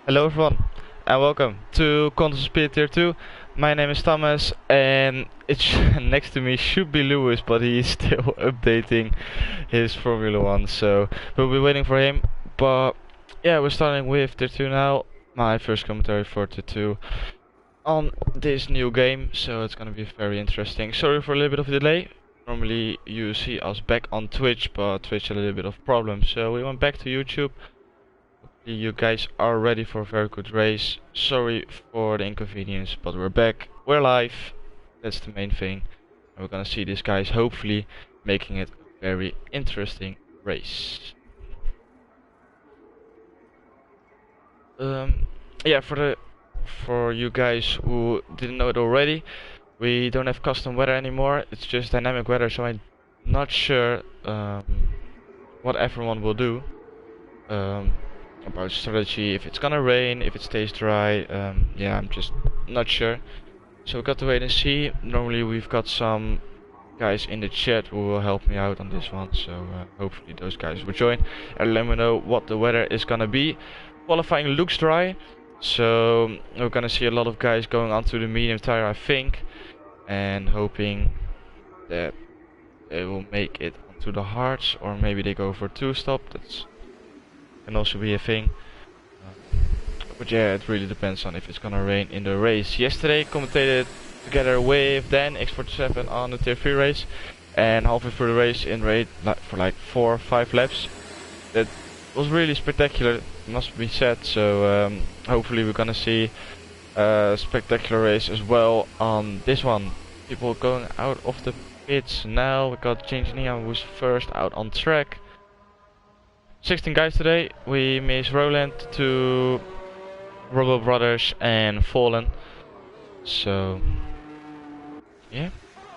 Hello everyone, and welcome to Control Speed Tier 2. My name is Thomas, and it's next to me should be Lewis, but he's still updating his Formula 1, so we'll be waiting for him. But yeah, we're starting with Tier 2 now. My first commentary for Tier 2 on this new game, so it's gonna be very interesting. Sorry for a little bit of a delay. Normally you see us back on Twitch, but Twitch had a little bit of problems, so we went back to YouTube. You guys are ready for a very good race. Sorry for the inconvenience, but we're back. We're live. That's the main thing. And we're gonna see these guys hopefully making it a very interesting race. Yeah, for you guys who didn't know it already, we don't have custom weather anymore. It's just dynamic weather, so I'm not sure what everyone will do. About strategy, if it's gonna rain, if it stays dry, yeah, I'm just not sure. So we got to wait and see. Normally we've got some guys in the chat who will help me out on this one, so hopefully those guys will join and let me know what the weather is gonna be. Qualifying looks dry, so we're gonna see a lot of guys going onto the medium tire, I think, and hoping that they will make it onto the hards, or maybe they go for two-stop. That's can also be a thing, but yeah, it really depends on if it's gonna rain in the race. Yesterday commentated together with Dan X47 on the tier 3 race, and halfway through the race in raid for like 4 or 5 laps. That was really spectacular, must be said. So hopefully we're gonna see a spectacular race as well on this one. People going out of the pits now. We got Nia who's first out on track. 16 guys today. We miss Roland to Robo Brothers and Fallen. So yeah,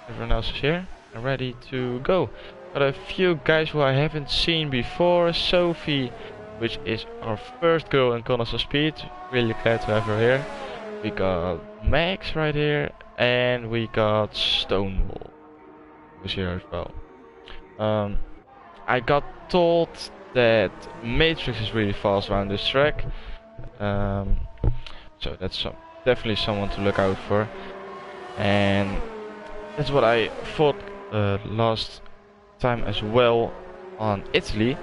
everyone else is here and ready to go. Got a few guys who I haven't seen before. Sophie, which is our first girl in Connoisseur of Speed. Really glad to have her here. We got Max right here, and we got Stonewall, who's here as well. I got told that Matrix is really fast around this track, so that's definitely someone to look out for, and that's what I thought last time as well on Italy.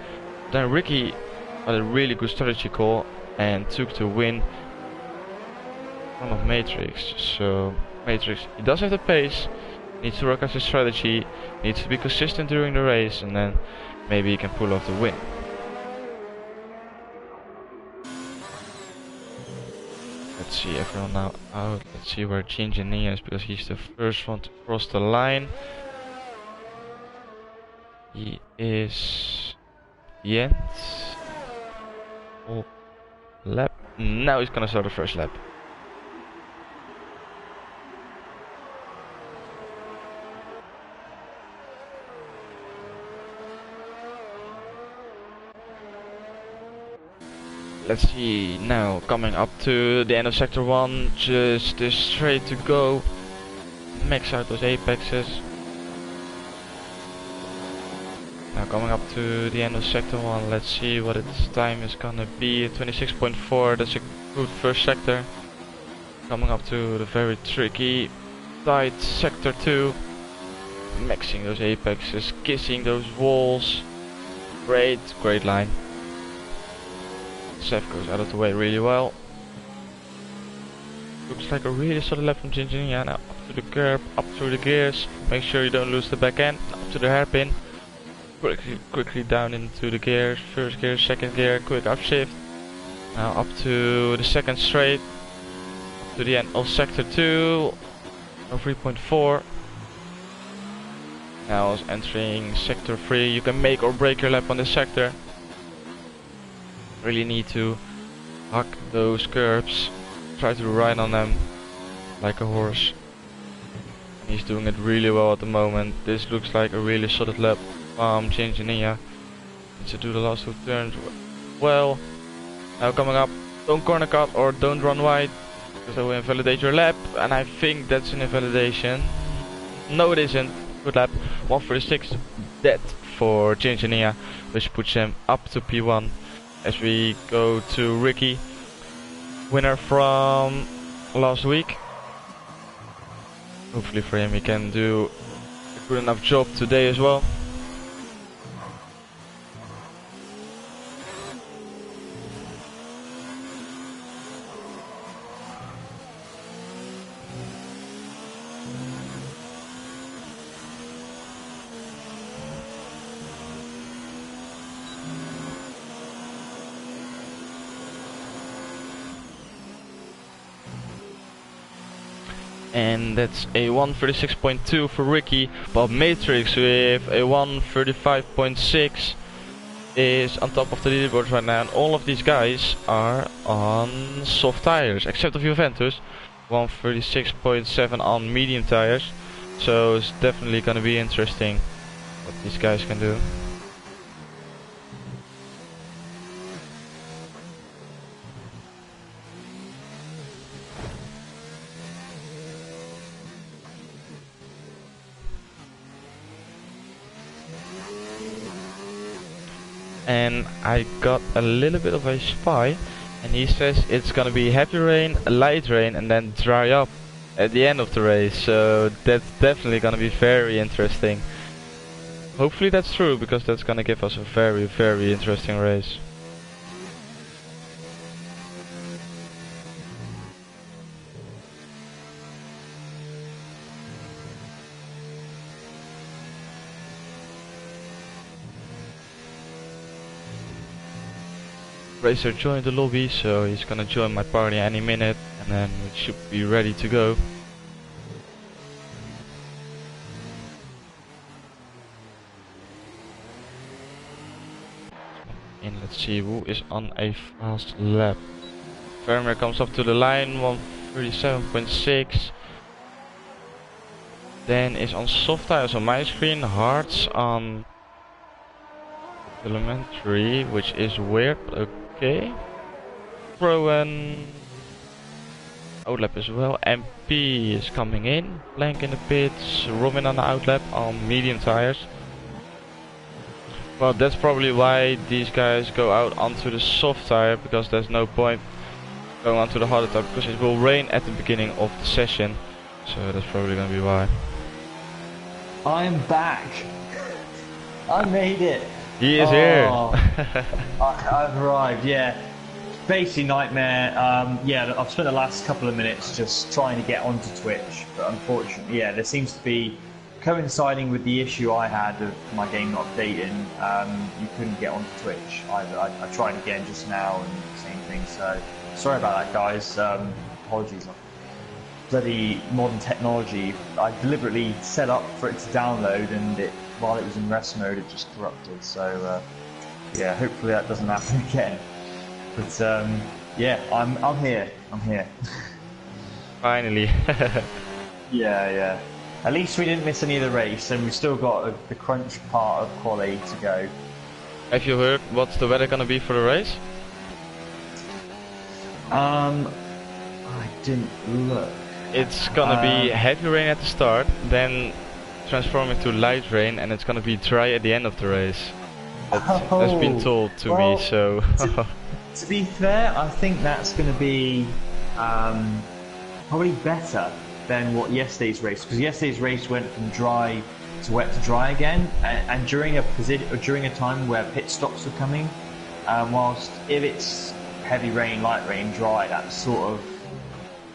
Then Ricky had a really good strategy call and took the win in front of Matrix. So Matrix, he does have the pace, needs to work out his strategy, needs to be consistent during the race, and then maybe he can pull off the win. Let's see everyone now out. Let's see where Nia is, because he's the first one to cross the line. He is Jens. Oh, lap. Now he's gonna start the first lap. Let's see now, coming up to the end of sector 1, just straight to go, max out those apexes. Now coming up to the end of sector 1, let's see what its time is gonna be. 26.4, that's a good first sector. Coming up to the very tricky, tight sector 2, maxing those apexes, kissing those walls. Great line. Seth goes out of the way really well. Looks like a really solid lap from Nia. Now up to the curb, up through the gears. Make sure you don't lose the back end. Up to the hairpin. Quickly down into the gears. First gear, second gear, quick upshift. Now up to the second straight. Up to the end of sector 2. 3.4. Now entering sector 3. You can make or break your lap on this sector. Really need to hug those curbs, try to ride on them like a horse. He's doing it really well at the moment. This looks like a really solid lap from Nia. Needs to do the last 2 turns well. Now coming up, don't corner cut or don't run wide, because that will invalidate your lap, and I think that's an invalidation. No, it isn't. Good lap. 1:36 dead for Nia, which puts him up to P1. As we go to Ricky, winner from last week. Hopefully for him he can do a good enough job today as well. And that's a 136.2 for Ricky, but Matrix with a 135.6 is on top of the leaderboard right now, and all of these guys are on soft tires, except of Juventus, 136.7 on medium tires, so it's definitely gonna be interesting what these guys can do. And I got a little bit of a spy, and he says it's gonna be heavy rain, light rain, and then dry up at the end of the race, so that's definitely gonna be very interesting. Hopefully that's true, because that's gonna give us a very interesting race. Racer joined the lobby, so he's gonna join my party any minute, and then we should be ready to go. And let's see who is on a fast lap. Vermeer comes up to the line, 137.6. Then is on soft tires on my screen, hards on elementary, which is weird, but okay. Rowan outlap as well. MP is coming in. Blank in the pits. Robin on the outlap on medium tires. Well, that's probably why these guys go out onto the soft tire, because there's no point going onto the harder tire, because it will rain at the beginning of the session. So that's probably gonna be why. I'm back. I made it. He is here. I've arrived, yeah. Basically nightmare. Yeah, I've spent the last couple of minutes just trying to get onto Twitch, but unfortunately, yeah, there seems to be coinciding with the issue I had of my game not updating. You couldn't get onto Twitch either. I tried again just now, and same thing. So sorry about that, guys. Apologies. Bloody modern technology. I deliberately set up for it to download, and while it was in rest mode, it just corrupted. So yeah, hopefully that doesn't happen again. But yeah, I'm here. I'm here. Finally. Yeah. At least we didn't miss any of the race, and we've still got the crunch part of quali to go. Have you heard what's the weather gonna be for the race? I didn't look. It's gonna be heavy rain at the start, then transforming to light rain, and it's gonna be dry at the end of the race. That's been told to me, so... to be fair, I think that's gonna be probably better than what yesterday's race, because yesterday's race went from dry to wet to dry again, and during a time where pit stops were coming, whilst if it's heavy rain, light rain, dry, that's sort of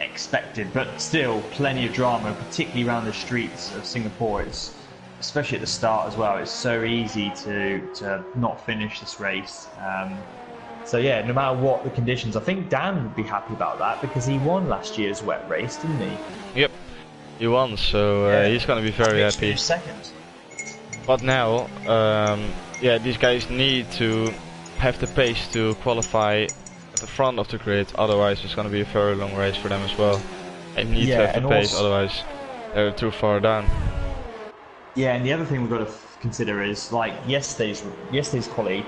expected, but still plenty of drama, particularly around the streets of Singapore. It's, especially at the start as well, it's so easy to not finish this race. So yeah, no matter what the conditions, I think Dan would be happy about that, because he won last year's wet race, didn't he? Yep, he won, so yeah, he's gonna be very happy. Second. But now, yeah, these guys need to have the pace to qualify at the front of the grid, otherwise it's gonna be a very long race for them as well. They need to have the pace, otherwise they're too far down. Yeah, and the other thing we've got to consider is, like, yesterday's quali.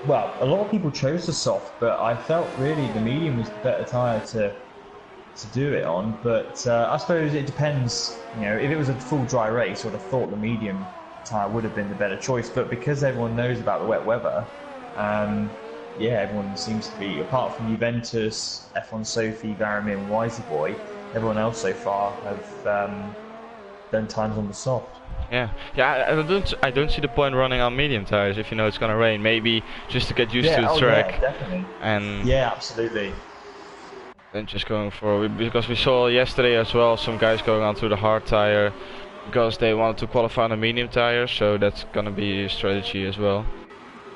Well, a lot of people chose the soft, but I felt really the medium was the better tyre to do it on. But I suppose it depends. You know, if it was a full dry race, I would have thought the medium tyre would have been the better choice. But because everyone knows about the wet weather, yeah, everyone seems to be, apart from Juventus, F1 Sophie, Varamir, and Wisey Boy, everyone else so far have done times on the soft. Yeah, I don't see the point running on medium tires if you know it's gonna rain. Maybe just to get used to the track. Yeah, definitely. And yeah, absolutely. then just going for, because we saw yesterday as well some guys going onto the hard tire because they wanted to qualify on a medium tire, so that's gonna be a strategy as well.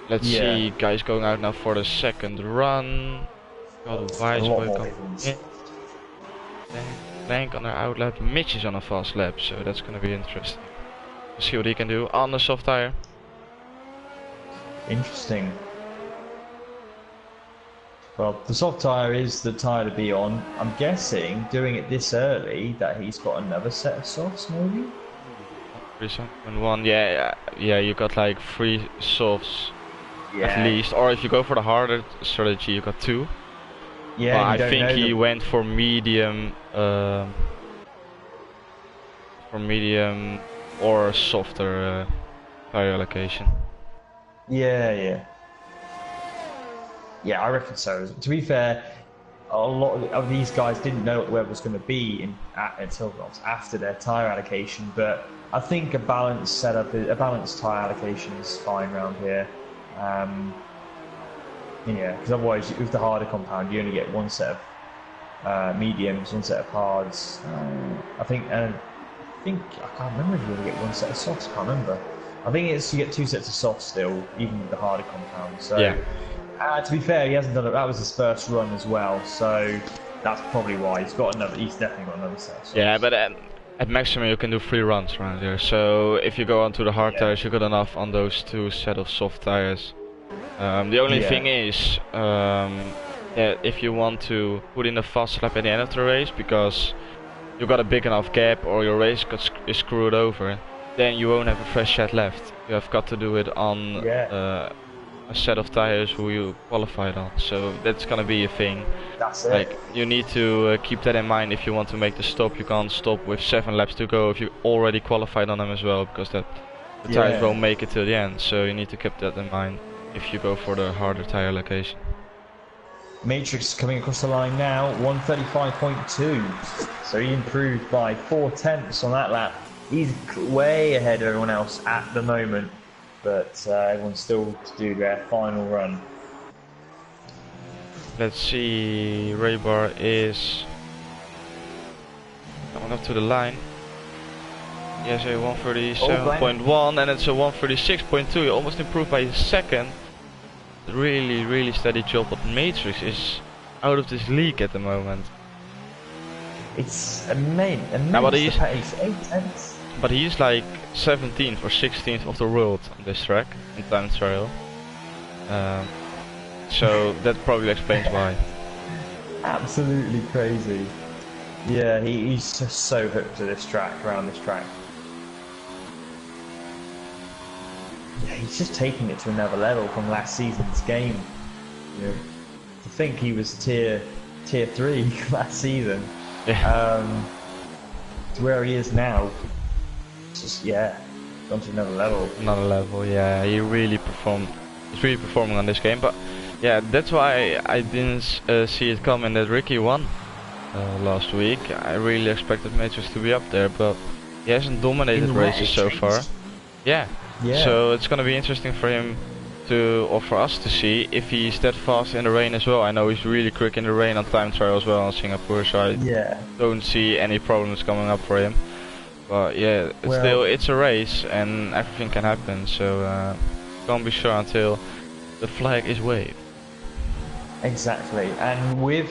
Let's see guys going out now for the second run. Got a wise boy coming in. Blank on their outlap, Mitch is on a fast lap, so that's gonna be interesting. See what he can do on the soft tire. Interesting. Well, the soft tire is the tire to be on. I'm guessing, doing it this early, that he's got another set of softs, maybe? 3.1, yeah, you got like 3 softs at least. Or if you go for the harder strategy, you got 2. Yeah, but I think he went for medium, or softer tire allocation. Yeah, I reckon so. To be fair, a lot of these guys didn't know what the weather was going to be until after their tire allocation. But I think a balanced setup, a balanced tire allocation is fine around here. Yeah, because otherwise, with the harder compound, you only get one set of mediums, one set of hards. I think I can't remember if you only get one set of softs. I can't remember. I think it's you get 2 sets of softs still, even with the harder compound. So, to be fair, he hasn't done it. That was his first run as well, so that's probably why he's got another. He's definitely got another set of softs. Yeah, but at maximum you can do 3 runs around here. So if you go onto the hard tires, you got enough on those 2 set of soft tires. The only thing is, if you want to put in a fast lap at the end of the race, because you got a big enough gap or your race is screwed over, then you won't have a fresh set left. You have got to do it on a set of tires who you qualified on. So that's gonna be a thing. That's it. Like, you need to keep that in mind if you want to make the stop. You can't stop with 7 laps to go if you already qualified on them as well, because the tires won't make it till the end. So you need to keep that in mind if you go for the harder tire allocation. Matrix coming across the line now, 135.2. So he improved by 4/10 on that lap. He's way ahead of everyone else at the moment, but everyone's still to do their final run. Let's see, Raybar is coming up to the line. Yes, a 137.1 and it's a 136.2. He almost improved by a second. Really steady job, but Matrix is out of this league at the moment. It's amazing pace, 8/10. But he's like 17th or 16th of the world on this track in time trial. So that probably explains why. Absolutely crazy. Yeah, he's just so hooked to this track, around this track. Yeah, he's just taking it to another level from last season's game. You know, to think he was tier 3 last season, to where he is now, it's just gone to another level. Another level, yeah. He really performed. He's really performing on this game, but yeah, that's why I didn't see it coming that Ricky won last week. I really expected Matrix to be up there, but he hasn't dominated races so far. Yeah. So it's gonna be interesting for him or for us to see if he's that fast in the rain as well. I know he's really quick in the rain on time trial as well in Singapore, so I don't see any problems coming up for him. But yeah, it's a race and everything can happen, so can't be sure until the flag is waved. Exactly, and with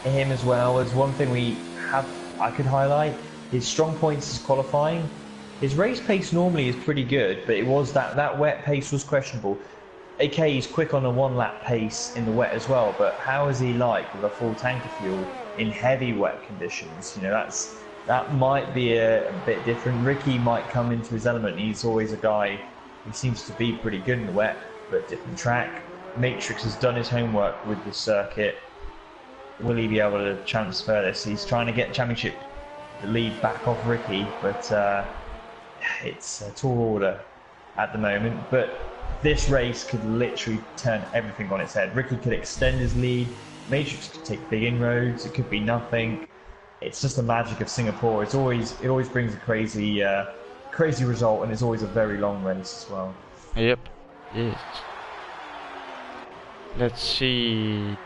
him as well, there's one thing I could highlight. His strong points is qualifying. His race pace normally is pretty good, but it was that wet pace was questionable. AK, he's quick on a 1-lap pace in the wet as well, but how is he like with a full tank of fuel in heavy wet conditions? You know, that might be a bit different. Ricky might come into his element. He's always a guy who seems to be pretty good in the wet, but different track. Matrix has done his homework with the circuit. Will he be able to transfer this? He's trying to get championship the lead back off Ricky, but it's a tall order at the moment. But this race could literally turn everything on its head. Ricky could extend his lead. Matrix could take big inroads. It could be nothing. It's just the magic of Singapore. It always brings a crazy result, and it's always a very long race as well. Yep. Yes. Let's see.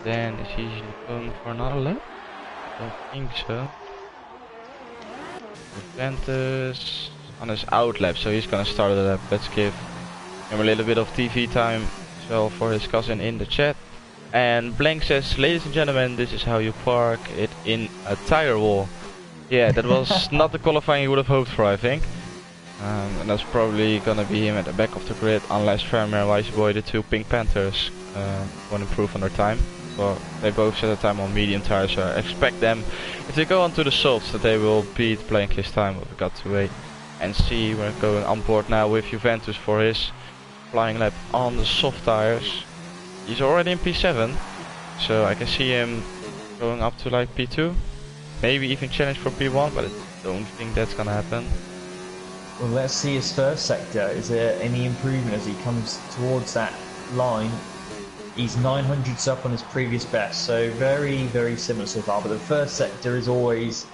Dan, is he going for another lap? Don't think so. Juventus on his out lap, so he's gonna start the lap. Let's give him a little bit of TV time as well for his cousin in the chat. And Blank says, ladies and gentlemen, this is how you park it in a tire wall. Yeah, that was not the qualifying you would have hoped for, I think. And that's probably gonna be him at the back of the grid, unless Fermer and Wiseboy, the two Pink Panthers, want to improve on their time. Well, they both set a time on medium tires, so I expect them, if they go onto the softs, that they will beat Blank his time. But we got to wait and see. We're going on board now with Juventus for his flying lap on the soft tires. He's already in P7, so I can see him going up to like P2. Maybe even challenge for P1, but I don't think that's gonna happen. Well, let's see his first sector. Is there any improvement as he comes towards that line? He's 900s up on his previous best, so very, very similar so far. But the first sector is always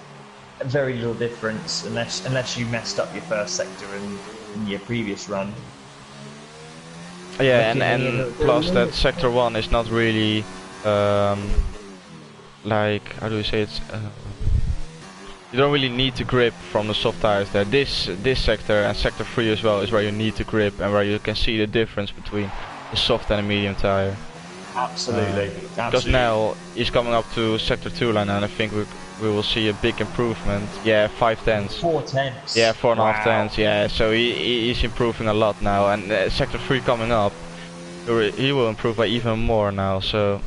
a very little difference, unless you messed up your first sector in your previous run. Yeah, and plus that sector 1 is not really like, how do you say it? You don't really need to grip from the soft tires there. This sector and sector 3 as well is where you need to grip and where you can see the difference between the soft and the medium tire. Absolutely. Because now he's coming up to sector 2 line, and I think we will see a big improvement. Yeah, 5 tenths. 4 tenths. Yeah, 4.5 tenths. Yeah, so he's improving a lot now, and sector 3 coming up, he will improve by even more now. So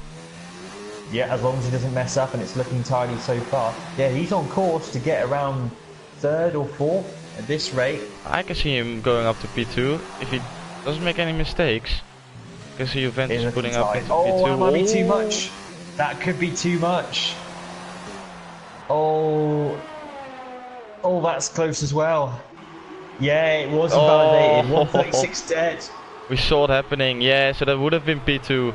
yeah, as long as he doesn't mess up, and it's looking tidy so far. Yeah, he's on course to get around 3rd or 4th at this rate. I can see him going up to P2 if he doesn't make any mistakes. I can see Juventus putting up into P2. That might be too much. That could be too much. Oh, that's close as well. Yeah, it was invalidated. 136 dead. We saw it happening. Yeah, so that would have been P2.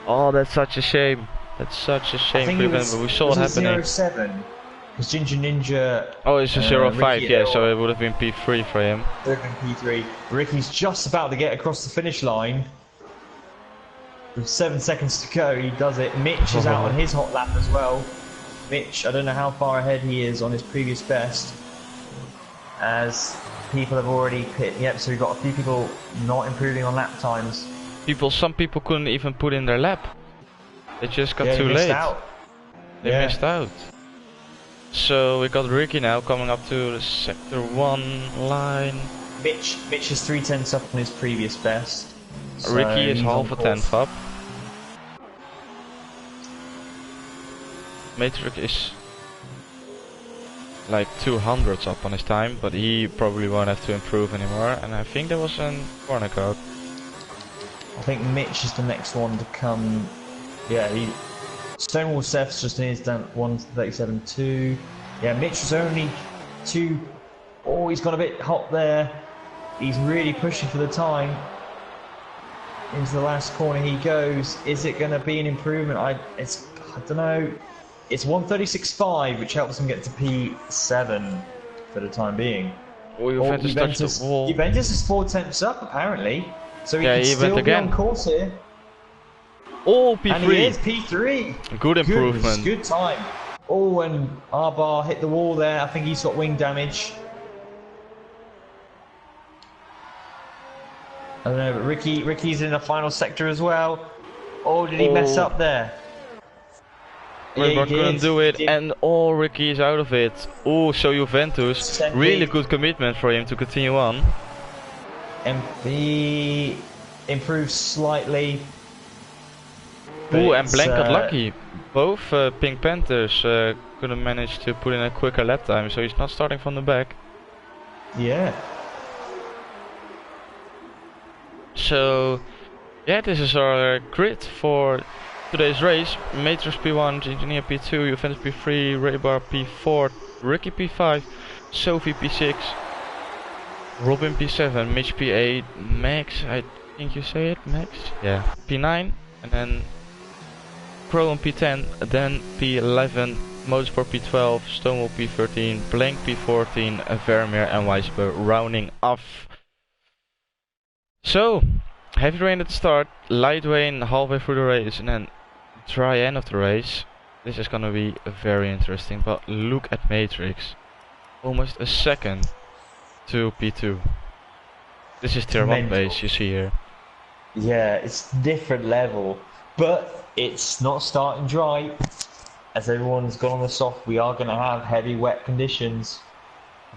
Oh, that's such a shame. That's such a shame for Juventus, but we saw it happening. 07. Because Ginger Ninja. Oh, it's a 05. Yeah, so it would have been P3 for him. It would have been P3. Ricky's just about to get across the finish line. With 7 seconds to go, he does it. Mitch is out on his hot lap as well. Mitch, I don't know how far ahead he is on his previous best, as people have already pit. Yep, so we've got a few people not improving on lap times. Some people couldn't even put in their lap. They just got too late. They missed out. So we got Ricky now coming up to the sector 1 line. Mitch is 3 tenths up on his previous best. So Ricky is half a tenth up. Matrix is like 200s up on his time, but he probably won't have to improve anymore. And I think there was a corner code. I think Mitch is the next one to come. Yeah, Stonewall Seth's just in his 137.2. Yeah, Mitch was only 2. Oh, he's got a bit hot there. He's really pushing for the time. Into the last corner he goes. Is it going to be an improvement? I don't know. It's 136.5, which helps him get to P7 for the time being. Oh, Juventus touched the wall. Juventus is 4 tenths up apparently, so he can he still went be again on course here. Oh, P3. And he is P3. Good improvement. Good time. Oh, and Arbar hit the wall there. I think he's got wing damage. I don't know, but Ricky's in the final sector as well. Oh, did he mess up there? We're gonna do it, and Ricky is out of it. Oh, so Juventus, really good commitment for him to continue on. MP improves slightly. Oh, and Blank got lucky. Both Pink Panthers couldn't manage to put in a quicker lap time, so he's not starting from the back. Yeah. So, yeah, this is our grid for today's race. Matrix P1, Engineer P2, Juventus P3, Raybar P4, Ricky P5, Sophie P6, Robin P7, Mitch P8, Max, I think you say it, Max? Yeah. P9, and then Crow on P10, then P11, Motorsport P12, Stonewall P13, Blank P14, Vermeer and Weisberg rounding off. So, heavy rain at the start, light rain halfway through the race, and then dry end of the race. This is gonna be very interesting, but look at Matrix. Almost a second to P2. This is tier 1 base you see here. Yeah, it's different level, but it's not starting dry. As everyone's gone on the soft, we are going to have heavy wet conditions.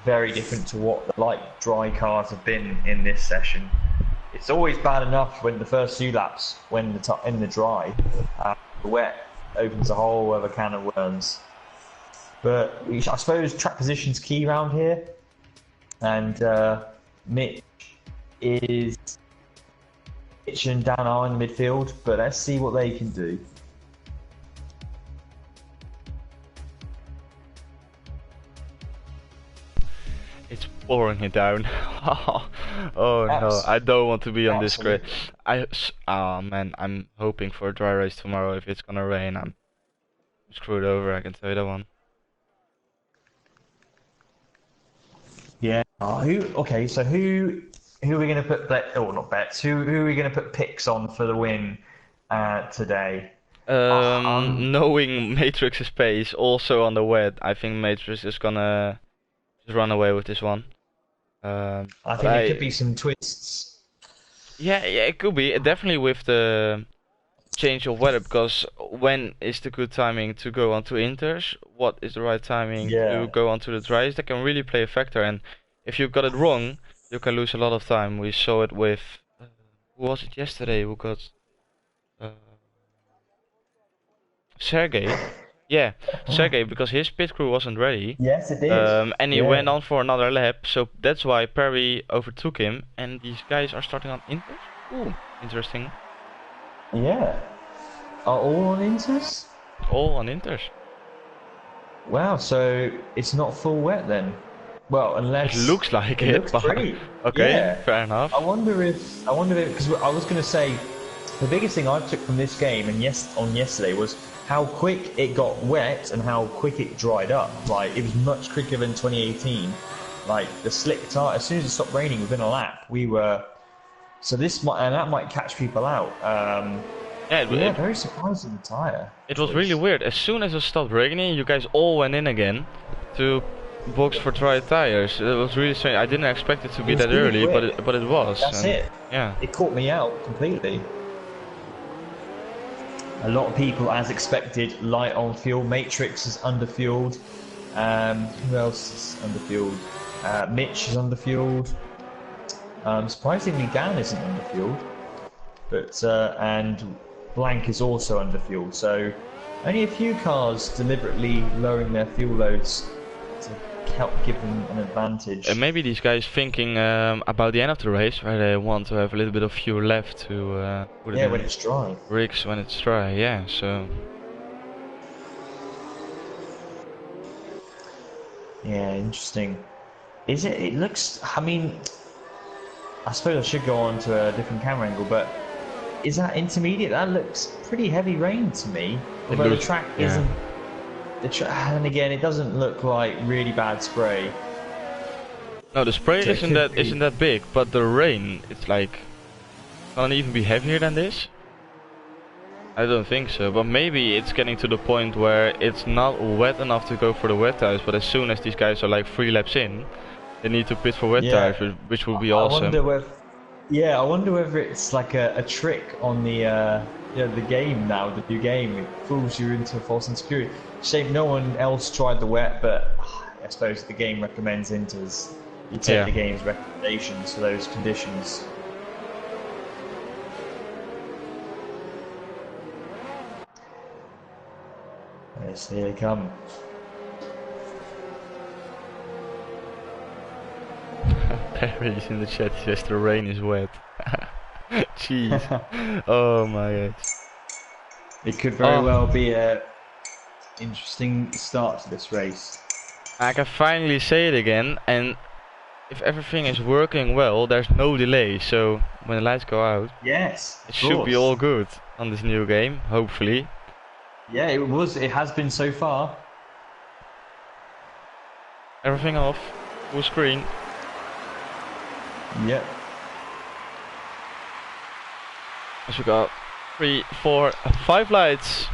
Very different to what the light dry cars have been in this session. It's always bad enough when the first few laps, when in the dry, the wet opens a whole other can of worms. But I suppose track position's key around here, and Mitch and Dan are in the midfield, but let's see what they can do. It's pouring it down. Oh no, I don't want to be on this grid. Oh man, I'm hoping for a dry race tomorrow. If it's gonna rain, I'm screwed over, I can tell you that one. Yeah. Okay, so who are we going to put not bets? Who are we going to put picks on for the win today? Knowing Matrix's pace, also on the wet, I think Matrix is gonna just run away with this one. I think there could be some twists. Yeah, it could be. Definitely with the change of weather, because when is the good timing to go onto inters? What is the right timing to go onto the dries? That can really play a factor, and if you got it wrong, you can lose a lot of time. We saw it with who was it yesterday who got Sergey. Yeah, Sergey, because his pit crew wasn't ready. Yes, it did. And he went on for another lap, so that's why Perry overtook him, and these guys are starting on inters. Ooh, interesting. Yeah. Are all on inters? All on inters. Wow, so it's not full wet then? Well, unless it looks like it. Looks pretty. Okay, yeah. Fair enough. I wonder if because I was going to say the biggest thing I took from this game and on yesterday was how quick it got wet and how quick it dried up. Like, it was much quicker than 2018. Like, the slick tire, as soon as it stopped raining within a lap, we were. So that might catch people out. Very surprising the tire. It was really weird. As soon as it stopped raining, you guys all went in again to box for dry tires. It was really strange. I didn't expect it to be that early, but it was. That's it. Yeah. It caught me out completely. A lot of people, as expected, light on fuel. Matrix is underfueled. Who else is underfueled? Mitch is underfueled. Surprisingly, Dan isn't underfueled. But and Blank is also underfueled. So only a few cars deliberately lowering their fuel loads to help give them an advantage. And maybe these guys thinking about the end of the race, where they want to have a little bit of fuel left to put it in when it's dry. rigs when it's dry. Yeah, so. Yeah, interesting. Is it? It looks. I mean, I suppose I should go on to a different camera angle, but is that intermediate? That looks pretty heavy rain to me. Although the track isn't. And again, it doesn't look like really bad spray. No, the spray isn't that big, but the rain, it's like, can't even be heavier than this. I don't think so, but maybe it's getting to the point where it's not wet enough to go for the wet tires, but as soon as these guys are like 3 laps in, they need to pit for wet tires, which would be awesome. I wonder whether it's like a trick on the game now, the new game. It fools you into false insecurity. Shame no one else tried the wet, but I suppose the game recommends inters. You take the game's recommendations for those conditions. Yes, here they come. Perry's in the chat, he says the rain is wet. Jeez. Oh my god. It could very well be a interesting start to this race. I can finally say it again, and if everything is working well, there's no delay. So when the lights go out, Yes, it of should be course. all good on this new game. Hopefully. Yeah, it was. It has been so far. Everything off. Full screen. Yep. So we got 3, 4, 5 lights.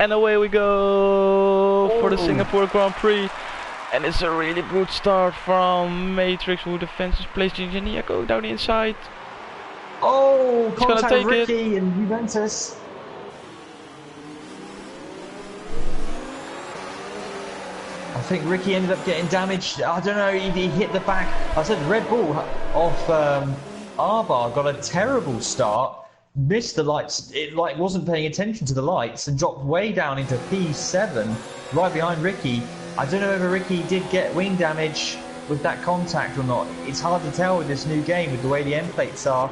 And away we go for the Singapore Grand Prix. And it's a really good start from Matrix, who defends his place. Engineer go down the inside. Oh, He's gonna contact take it. Ricky and Juventus. I think Ricky ended up getting damaged. I don't know, he hit the back. I said Red Bull off R-Bar got a terrible start. Missed the lights. It like wasn't paying attention to the lights and dropped way down into P7, right behind Ricky. I don't know whether Ricky did get wing damage with that contact or not. It's hard to tell with this new game with the way the end plates are.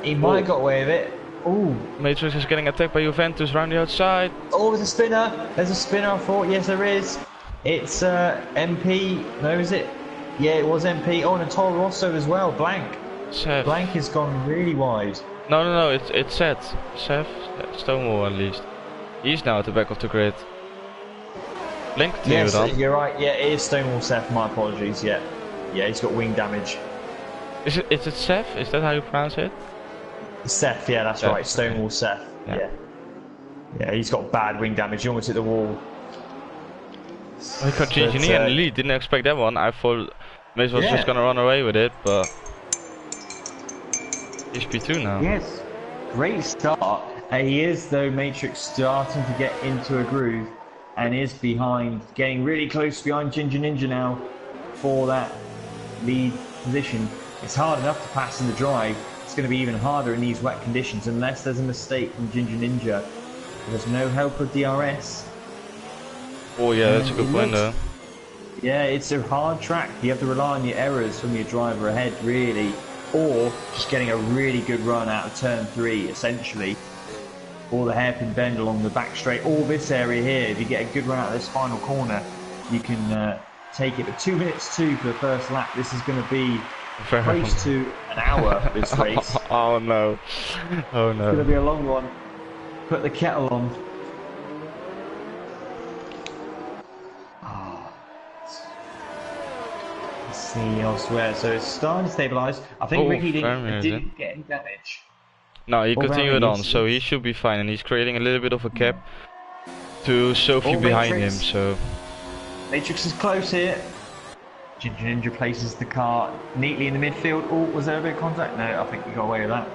He might have got away with it. Ooh. Matrix is getting attacked by Juventus around the outside. Oh, there's a spinner. There's a spinner, I thought. Yes, there is. It's MP. No, is it? Yeah, it was MP. Oh, and a Toro Rosso as well. Blank. Seth. Blank has gone really wide. No, it's Seth. Seth, Stonewall at least. He's now at the back of the grid. Blink continued Yes, on. you're right. Yeah, it is Stonewall Seth. My apologies. Yeah. Yeah, he's got wing damage. Is it Seth? Is that how you pronounce it? Seth, yeah, that's Seth, right. Stonewall Seth. Yeah. Yeah, he's got bad wing damage. He almost hit the wall. Well, he got engineer in the lead. Didn't expect that one. I thought Mace was just gonna run away with it, but he's P2 now. Yes, great start. He is though Matrix starting to get into a groove and is behind, getting really close behind Ginger Ninja now for that lead position. It's hard enough to pass in the drive. It's going to be even harder in these wet conditions unless there's a mistake from Ginger Ninja. There's no help of DRS. Oh yeah, that's a good point though. Yeah, it's a hard track. You have to rely on your errors from your driver ahead, really, or just getting a really good run out of turn 3, essentially, or the hairpin bend along the back straight, or this area here. If you get a good run out of this final corner, you can take it. But 2 minutes 2 for the first lap. This is going to be close to an hour, this race. Oh no. Oh no. It's going to be a long one. Put the kettle on. See elsewhere, so it's starting to stabilise. I think Ricky didn't get any damage. No, he continued on, so he should be fine, and he's creating a little bit of a gap to Sophie behind him. So Matrix is close here. Ginger Ninja places the car neatly in the midfield. Oh, was there a bit of contact? No, I think he got away with that.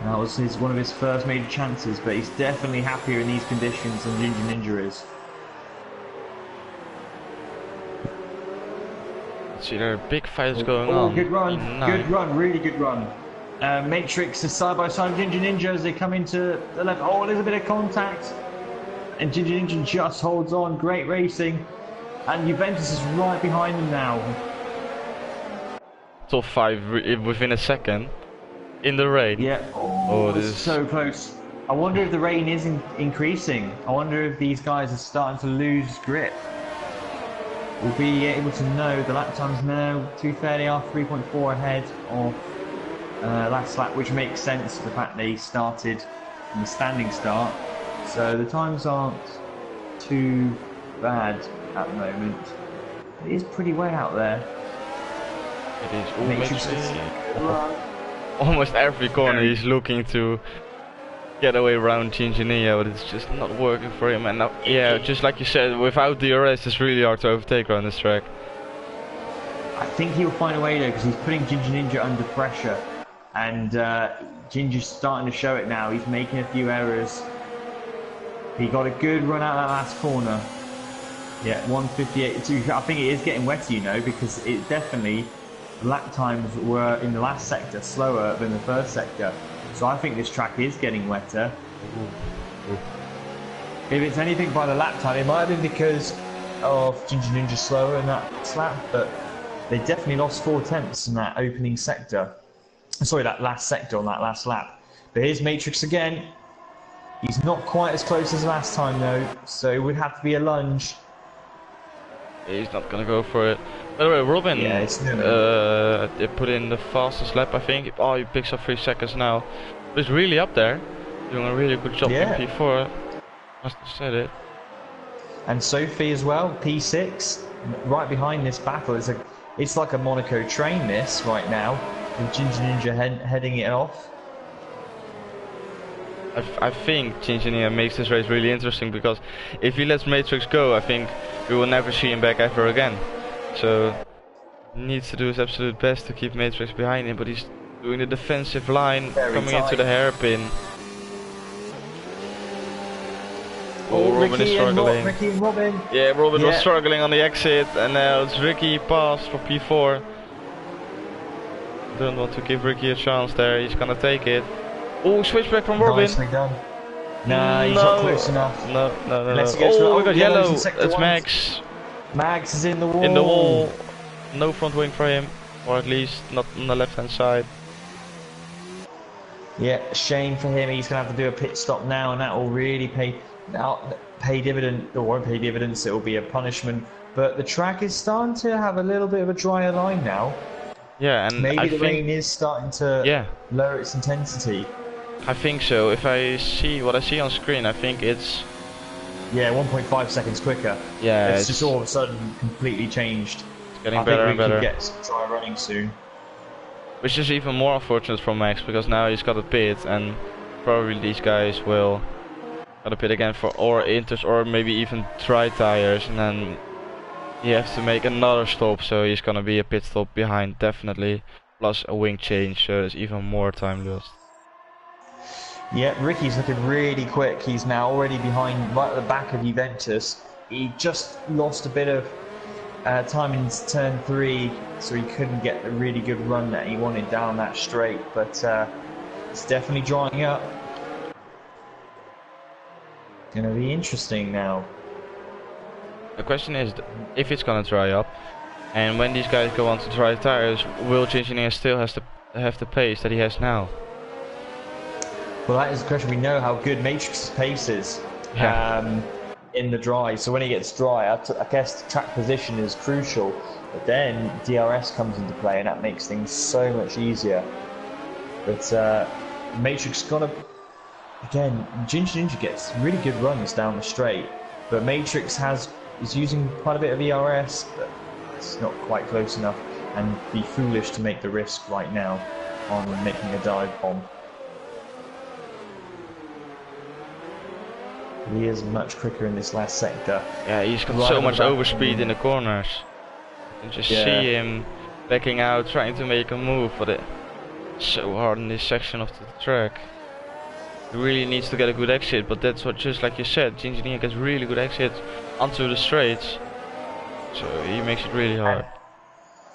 That was one of his first major chances, but he's definitely happier in these conditions than Ginger Ninja is. See, there are big fights going on. Good run, really good run. Matrix is side by side with Ginger Ninja as they come into the left. Oh, there's a bit of contact. And Ginger Ninja just holds on. Great racing. And Juventus is right behind them now. Top 5 within a second. In the rain. Yeah. Oh, this is so close. I wonder if the rain is increasing. I wonder if these guys are starting to lose grip. We'll be able to know the lap times now. To be fair, they are 3.4 ahead of last lap, which makes sense for the fact they started from the standing start. So the times aren't too bad at the moment. It is pretty wet out there. It is almost every corner he's looking to get away around Engineer, but it's just not working for him. And now, yeah, just like you said, without DRS, it's really hard to overtake around this track. I think he'll find a way though, because he's putting Ginger Ninja under pressure, and Ginger's starting to show it now. He's making a few errors. He got a good run out of that last corner. Yeah, 1:58.2. I think it is getting wetter, you know, because it definitely, the lap times were in the last sector slower than the first sector. So I think this track is getting wetter. If it's anything by the lap time, it might have been because of Ginger Ninja slower in that lap, but they definitely lost 4/10 in that opening sector. Sorry, that last sector on that last lap. But here's Matrix again. He's not quite as close as last time though, so it would have to be a lunge. He's not gonna go for it. By the way, Robin, Yeah, it's they put in the fastest lap, I think. Oh, he picks up 3 seconds now. But he's really up there. Doing a really good job in P4. Must have said it. And Sophie as well, P6, right behind this battle. It's like a Monaco train this right now, with Ginger Ninja heading it off. I think Ginger Ninja makes this race really interesting, because if he lets Matrix go, I think we will never see him back ever again. So he needs to do his absolute best to keep Matrix behind him, but he's doing the defensive line, coming into the hairpin. Oh, Robin is struggling. Ricky and Robin. Yeah, Robin was struggling on the exit, and now it's Ricky passed for P4. Don't want to give Ricky a chance there, he's gonna take it. Oh, switchback from Robin. Nicely done. Nah, he's not close enough. No. Oh, we got yellow. It's Max. Max is in the wall. In the wall. No front wing for him, or at least not on the left hand side. Yeah, shame for him. He's gonna have to do a pit stop now, and that will really pay dividend. Or won't pay dividends. It will be a punishment. But the track is starting to have a little bit of a drier line now. Yeah, and maybe the rain is starting to lower its intensity. I think so. If I see what I see on screen, I think it's 1.5 seconds quicker. Yeah, it's just all of a sudden completely changed. It's getting better and better. I think we could get some dry running soon. Which is even more unfortunate for Max, because now he's got a pit, and probably these guys will got a pit again for or inters or maybe even dry tires, and then he has to make another stop. So he's gonna be a pit stop behind definitely, plus a wing change. So there's even more time lost. Yeah, Ricky's looking really quick. He's now already behind, right at the back of Juventus. He just lost a bit of time in turn 3, so he couldn't get the really good run that he wanted down that straight. But it's definitely drying up. Going to be interesting now. The question is if it's gonna dry up, and when these guys go on to dry tires, will Engineer still have the pace that he has now? Well, that is the question. We know how good Matrix's pace is in the dry. So when he gets dry, I guess track position is crucial. But then DRS comes into play, and that makes things so much easier. But Matrix gonna again. Ginger Ninja gets really good runs down the straight, but Matrix is using quite a bit of ERS, but it's not quite close enough, and be foolish to make the risk right now on making a dive bomb. He is much quicker in this last sector. Yeah, he's got so much overspeed in the corners. You can just see him backing out, trying to make a move, but it's so hard in this section of the track. He really needs to get a good exit, but that's what, just like you said, Ginger gets really good exit onto the straights, so he makes it really hard.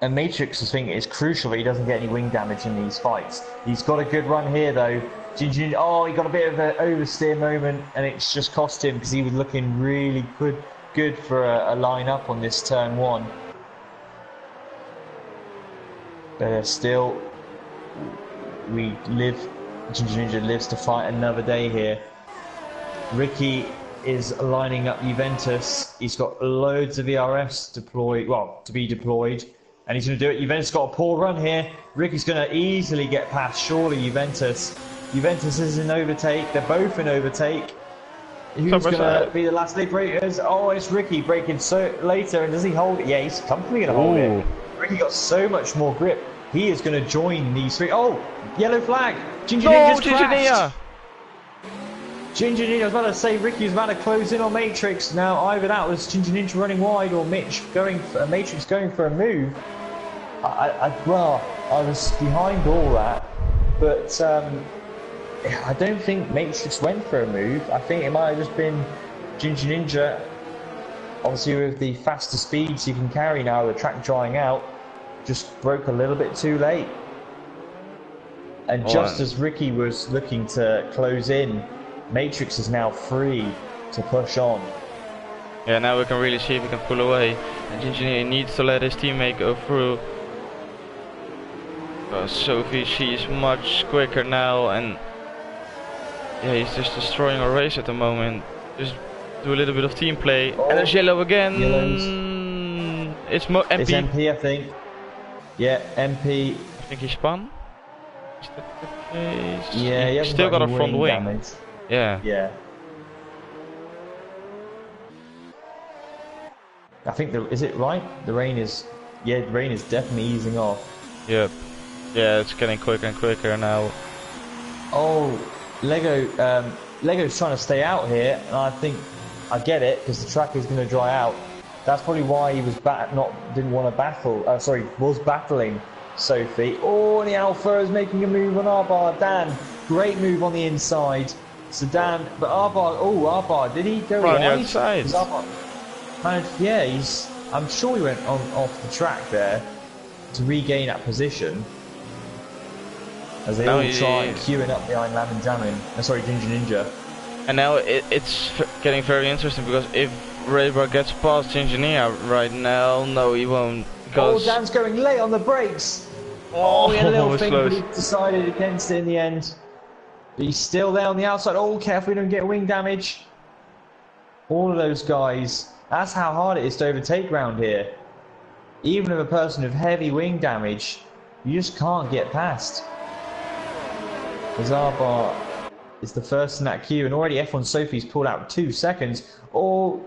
And Matrix, I think, is crucial that he doesn't get any wing damage in these fights. He's got a good run here though. He got a bit of an oversteer moment, and it's just cost him because he was looking really good for a line up on this turn 1. But still, Ginger Ninja lives to fight another day here. Ricky is lining up Juventus. He's got loads of ERS to be deployed, and he's going to do it. Juventus got a poor run here. Ricky's going to easily get past, surely, Juventus. Juventus is in overtake. They're both in overtake. Who's going to be the last late breakers? Oh, it's Ricky breaking so later, and does he hold it? Yeah, he's comfortably going to hold it. Ricky got so much more grip. He is going to join these 3. Oh, yellow flag. Ginger Ninja's crashed. Ginger Ninja, I was about to say Ricky was about to close in on Matrix. Now either that was Ginger Ninja running wide or Matrix going for a move. I was behind all that, but I don't think Matrix went for a move. I think it might have just been Ginger Ninja, obviously with the faster speeds you can carry now, the track drying out, just broke a little bit too late. And just as Ricky was looking to close in, Matrix is now free to push on. Yeah, now we can really see if he can pull away. And Ginger needs to let his teammate go through. Sophie, she's much quicker now, and yeah, he's just destroying our race at the moment. Just do a little bit of team play. And there's yellow again. It's MP. It's MP, I think. Yeah, MP. I think he spun. Is that the case? Yeah, he he hasn't still got a any front wing. damage. Yeah. Yeah. I think is it right? The rain is definitely easing off. Yep. Yeah, it's getting quicker and quicker now. Oh, Lego's trying to stay out here, and I think I get it because the track is going to dry out. That's probably why he was didn't want to battle. Was battling Sophie. Oh, and the Alpha is making a move on Arbar. Dan, great move on the inside. So Dan, but Arbar, did he go Right wide? on the outside. I'm sure he went off the track there to regain that position. As they all try queuing up behind Lemon Jammin. Ginger Ninja. And now it's getting very interesting because if Raybar gets past Engineer right now, no, he won't. Oh, Dan's going late on the brakes. Oh, he had a little thing, but he decided against it in the end. But he's still there on the outside. Oh, careful, we don't get wing damage. All of those guys. That's how hard it is to overtake round here. Even with a person with heavy wing damage, you just can't get past. Zarbar is the first in that queue, and already F1 Sophie's pulled out 2 seconds. Oh,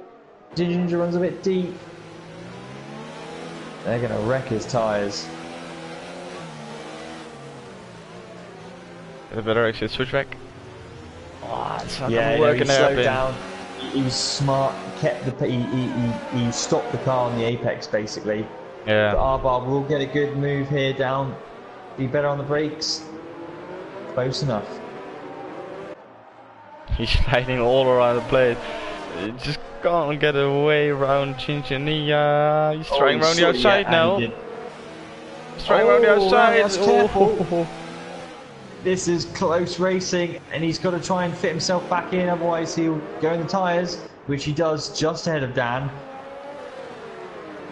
Ginger runs a bit deep. They're going to wreck his tyres. Get a better exit switchback. Oh, it's not working there. Slowed down. He was smart. Kept he stopped the car on the apex basically. Yeah. But Arbar will get a good move here down. Be better on the brakes. Close enough. He's fighting all around the plate. He just can't get away around Chinchilla. He's trying around the outside now. He's trying around the outside. This is close racing, and he's got to try and fit himself back in, otherwise he'll go in the tyres, which he does just ahead of Dan.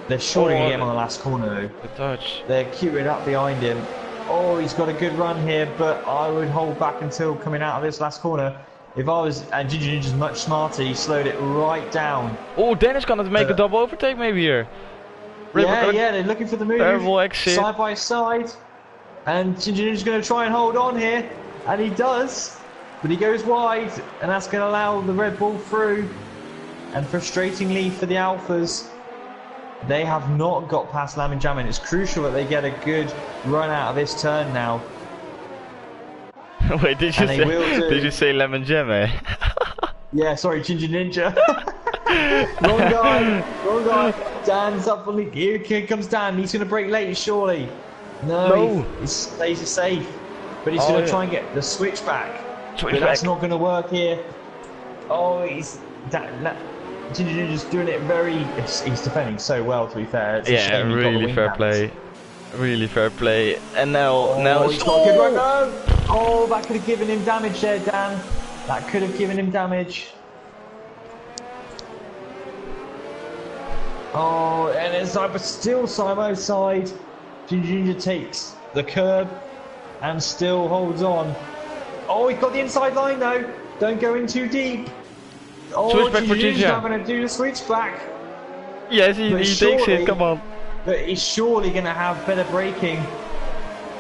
They're surely going to get him on the last corner though. The touch. They're queuing up behind him. Oh, he's got a good run here, but I would hold back until coming out of this last corner. If I was, and Ginger Ninja's much smarter, he slowed it right down. Oh, Dan is going to make a double overtake maybe here. Yeah, they're looking for the move. Terrible exit. Side by side. And Ginger Ninja's going to try and hold on here. And he does. But he goes wide. And that's going to allow the Red Bull through. And frustratingly for the Alphas, they have not got past Lemon Jammin. It's crucial that they get a good run out of this turn now. Wait, did you say Lemon Jam, eh? Yeah, sorry, Ginger Ninja. Wrong guy. Dan's up on the... Here comes Dan. He's going to brake late, surely. No. He stays safe. But he's going to try and get the switch back. But that's not going to work here. Oh, Ginger Ninja's doing it very... He's defending so well, to be fair. It's yeah, really fair play. Really fair play. And now he's got a good run. No! Oh, that could have given him damage there, Dan. That could have given him damage. Oh, and it's still Simo's side. Ginger takes the curb and still holds on. Oh, he's got the inside line though. Don't go in too deep. Oh, Ginger's not going to do the switch back. Yes, he takes it. Come on. But he's surely going to have better braking.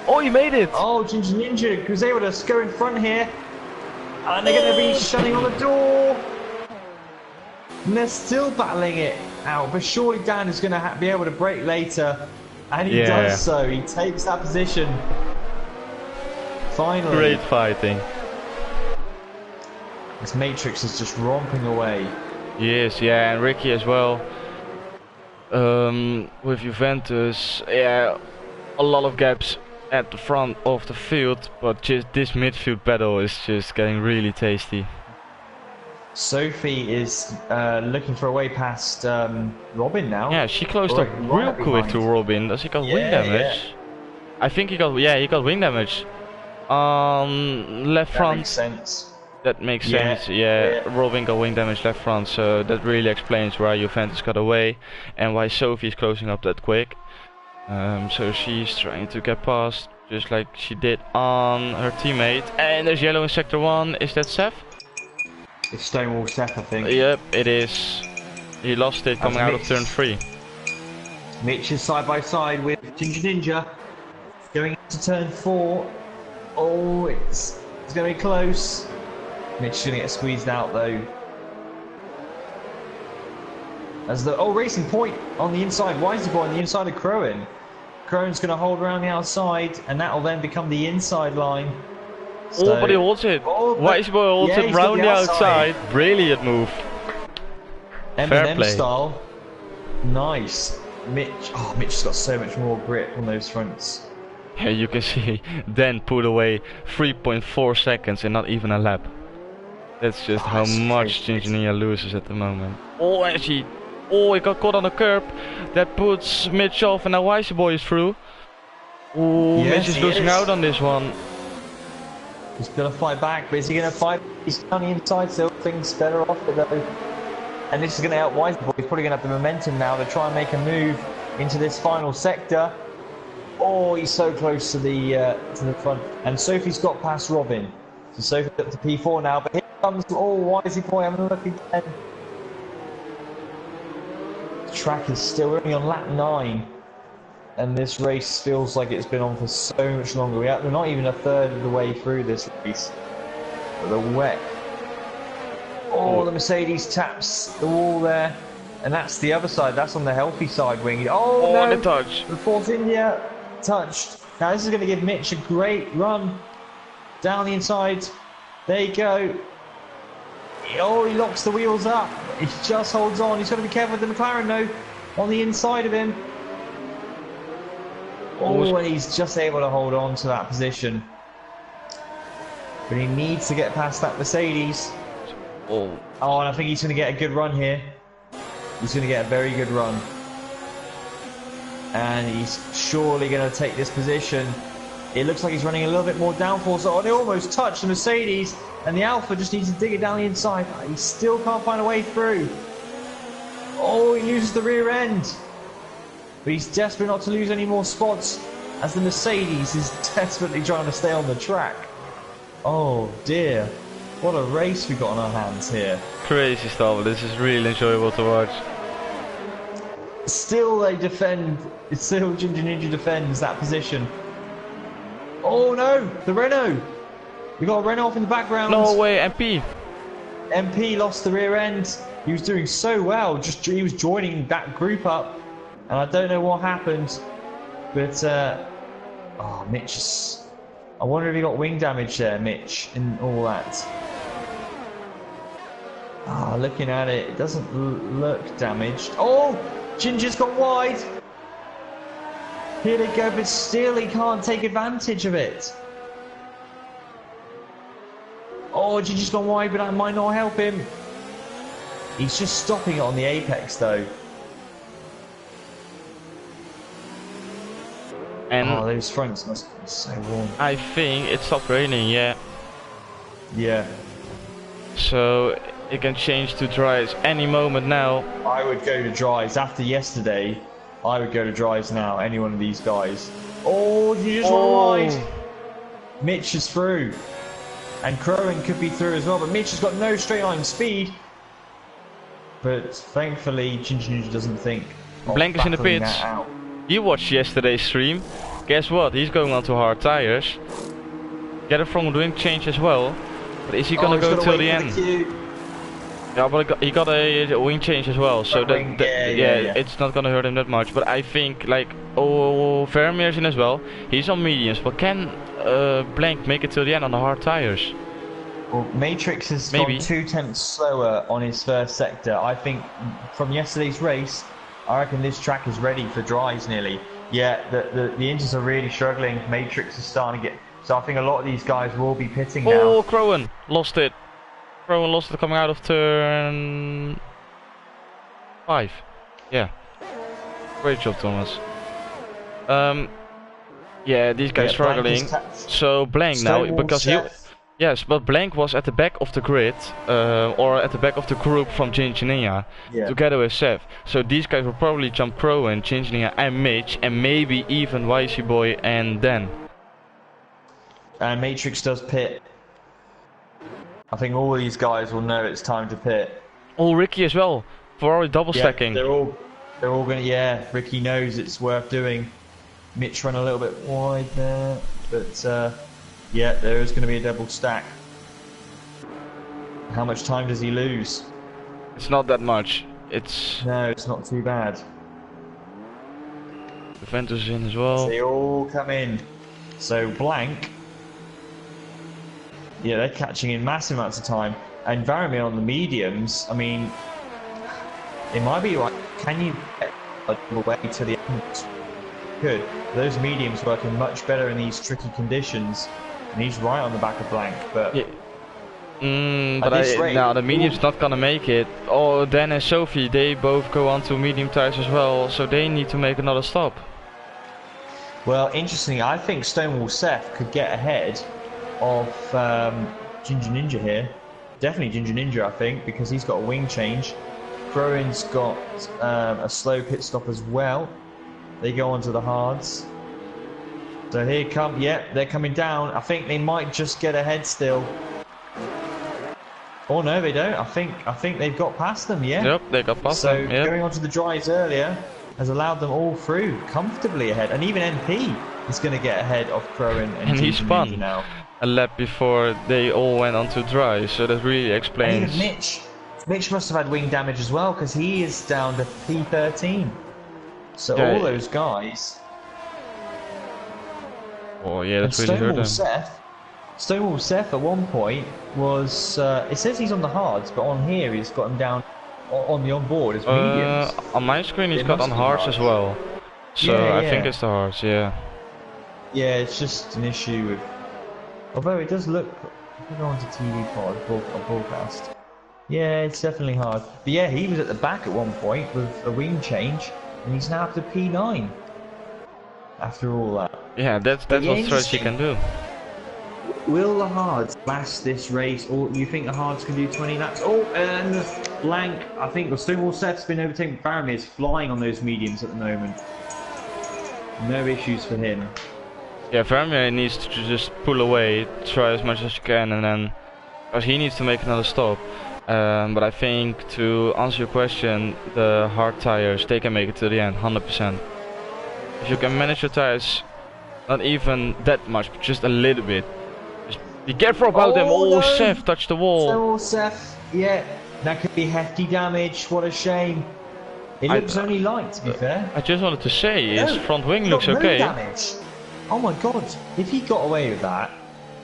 Oh, he made it! Oh, Ginger Ninja was able to go in front here. And they're going to be shutting on the door. And they're still battling it out. But surely Dan is going to be able to brake later. And he does so. He takes that position. Finally. Great fighting. This Matrix is just romping away. Yes, yeah, and Ricky as well. With Juventus, yeah, a lot of gaps at the front of the field, but just this midfield battle is just getting really tasty. Sophie is looking for a way past Robin now. Yeah, she closed up real quick to Robin. Does he got wing damage? Yeah. I think he got wing damage on left front. Makes sense. That makes sense, yeah. Robin got wing damage left front, so that really explains why Juventus got away and why Sophie is closing up that quick. So she's trying to get past, just like she did on her teammate. And there's yellow in sector 1, is that Seth? It's Stonewall Seth, I think. Yep, it is. He lost it coming out of turn 3. Mitch is side by side with Ginger Ninja. Going into turn 4. Oh, it's going to be close. Mitch is going to get squeezed out though. As the Racing Point on the inside, Wisely Boy on the inside of Crowan. Crowan's going to hold around the outside, and that will then become the inside line. So, Oh, but he holds it. Wisely Boy holds it round the outside. Brilliant move. Fair play. Style. Nice. Mitch has got so much more grip on those fronts. Yeah, you can see Dan put away 3.4 seconds and not even a lap. That's just how much Ginger loses at the moment. Oh, actually. Oh, he got caught on the curb. That puts Mitch off, and now Wisey Boy is through. Oh, yes, Mitch is losing out on this one. He's gonna fight back, but is he gonna fight? He's on the inside, so things better off it though. And this is gonna help Wisey Boy. He's probably gonna have the momentum now to try and make a move into this final sector. Oh, he's so close to the front. And Sophie's got past Robin. So Sophie's up to P4 now, but here comes Wisey Boy having a look again. Track is still only on lap 9, and this race feels like it's been on for so much longer. We're not even a third of the way through this race. But the wet. Oh, the Mercedes taps the wall there, and that's the other side. That's on the healthy side wing. Oh no! The touch. The Force India touched. Now this is going to give Mitch a great run down the inside. There you go. Oh, he locks the wheels up. He just holds on. He's got to be careful with the McLaren though, on the inside of him. Oh, and he's just able to hold on to that position. But he needs to get past that Mercedes. Oh, and I think he's going to get a good run here. He's going to get a very good run. And he's surely going to take this position. It looks like he's running a little bit more downforce. Oh, they almost touched the Mercedes. And the Alpha just needs to dig it down the inside. He still can't find a way through. Oh, he loses the rear end. But he's desperate not to lose any more spots, as the Mercedes is desperately trying to stay on the track. Oh dear. What a race we've got on our hands here. Crazy stuff. This is really enjoyable to watch. Still they defend. Still Ginger Ninja defends that position. Oh no, the Renault. We got a Renault off in the background. No way, MP. MP lost the rear end. He was doing so well. He was joining that group up, and I don't know what happened. But Mitch is. I wonder if he got wing damage there, Mitch, in all that. Looking at it, it doesn't look damaged. Oh, Ginger's got wide. Here they go, but still he can't take advantage of it. Oh, Ginger's gone wide, but that might not help him. He's just stopping it on the apex, though. And those fronts must be so warm. I think it stopped raining, yeah. Yeah. So it can change to dries any moment now. I would go to dries after yesterday. I would go to dries now. Any one of these guys. Oh, you just went wide. Mitch is through. And Crowan could be through as well, but Mitch has got no straight line speed. But thankfully, Ginger Ninja doesn't think. Blank is in the pits. You watched yesterday's stream. Guess what? He's going on to hard tires. Get a front wing change as well. But is he gonna go till the end? Yeah, but he got a wing change as well, so it's not gonna hurt him that much. But I think like Vermeer's in as well. He's on mediums, but can Blank make it till the end on the hard tires? Well, Matrix has gone 2 tenths slower on his first sector. I think from yesterday's race, I reckon this track is ready for dries nearly. Yeah, the engines are really struggling. Matrix is starting to get. So I think a lot of these guys will be pitting now. Oh, Crowan lost it. Crowan lost it coming out of turn 5. Yeah. Great job, Thomas. Yeah, these guys struggling. So Blank now, because yes, but Blank was at the back of the grid, or at the back of the group from Ginger together with Seth. So these guys will probably jump Crowan, Ginger and Mitch, and maybe even Wisey Boy and Dan. And Matrix does pit. I think all of these guys will know it's time to pit. Oh, Ricky as well. Ferrari double stacking. They're all They're all gonna, yeah. Ricky knows it's worth doing. Mitch ran a little bit wide there, but yeah, there is going to be a double stack. How much time does he lose? It's not that much. No, it's not too bad. Juventus in as well. They all come in. So blank. Yeah, they're catching in massive amounts of time. And Varamir on the mediums, I mean, it might be right. Can you get a way to the end? Good. Those mediums working much better in these tricky conditions. And he's right on the back of blank, but... Yeah. But the medium's not gonna make it. Oh, Dan and Sophie, they both go on to medium tires as well, so they need to make another stop. Well, interestingly, I think Stonewall Seth could get ahead of Ginger Ninja here. Definitely Ginger Ninja, I think, because he's got a wing change. Crowan's got a slow pit stop as well. They go onto the hards. So here come, they're coming down. I think they might just get ahead still. Oh no, they don't. I think they've got past them, yeah. Yep, they got past them. So going onto the dries earlier has allowed them all through comfortably ahead, and even NP is going to get ahead of Crowan and he spun now a lap before they all went onto dry, so that really explains. And even Mitch must have had wing damage as well, because he is down to P13. So yeah, all those guys. Oh yeah, that's really hurt them. Stonewall Seth at one point was. It says he's on the hards, but on here he's got him down on the onboard as mediums. On my screen he's got on hards as well. So yeah. I think it's the hards, yeah. Yeah, it's just an issue with. Although it does look. If we go onto TV pod or broadcast. Yeah, it's definitely hard. But yeah, he was at the back at one point with a wing change, and he's now up to P9. After all that. Yeah, that's what strategy can do. Will the hards last this race, or you think the hards can do 20 laps? Oh, and blank. I think the Stonewall Seth's been overtaken. Faramir is flying on those mediums at the moment. No issues for him. Yeah, Faramir needs to just pull away, try as much as you can, and then because he needs to make another stop. But I think to answer your question, the hard tires, they can make it to the end, 100%. If you can manage your tires, not even that much, but just a little bit. Just be careful about them. Oh, no. Seth touched the wall. Oh, Seth, yeah, that could be hefty damage. What a shame. It looks only light, to be fair. I just wanted to say, his front wing looks okay. Damage. Oh my god, if he got away with that,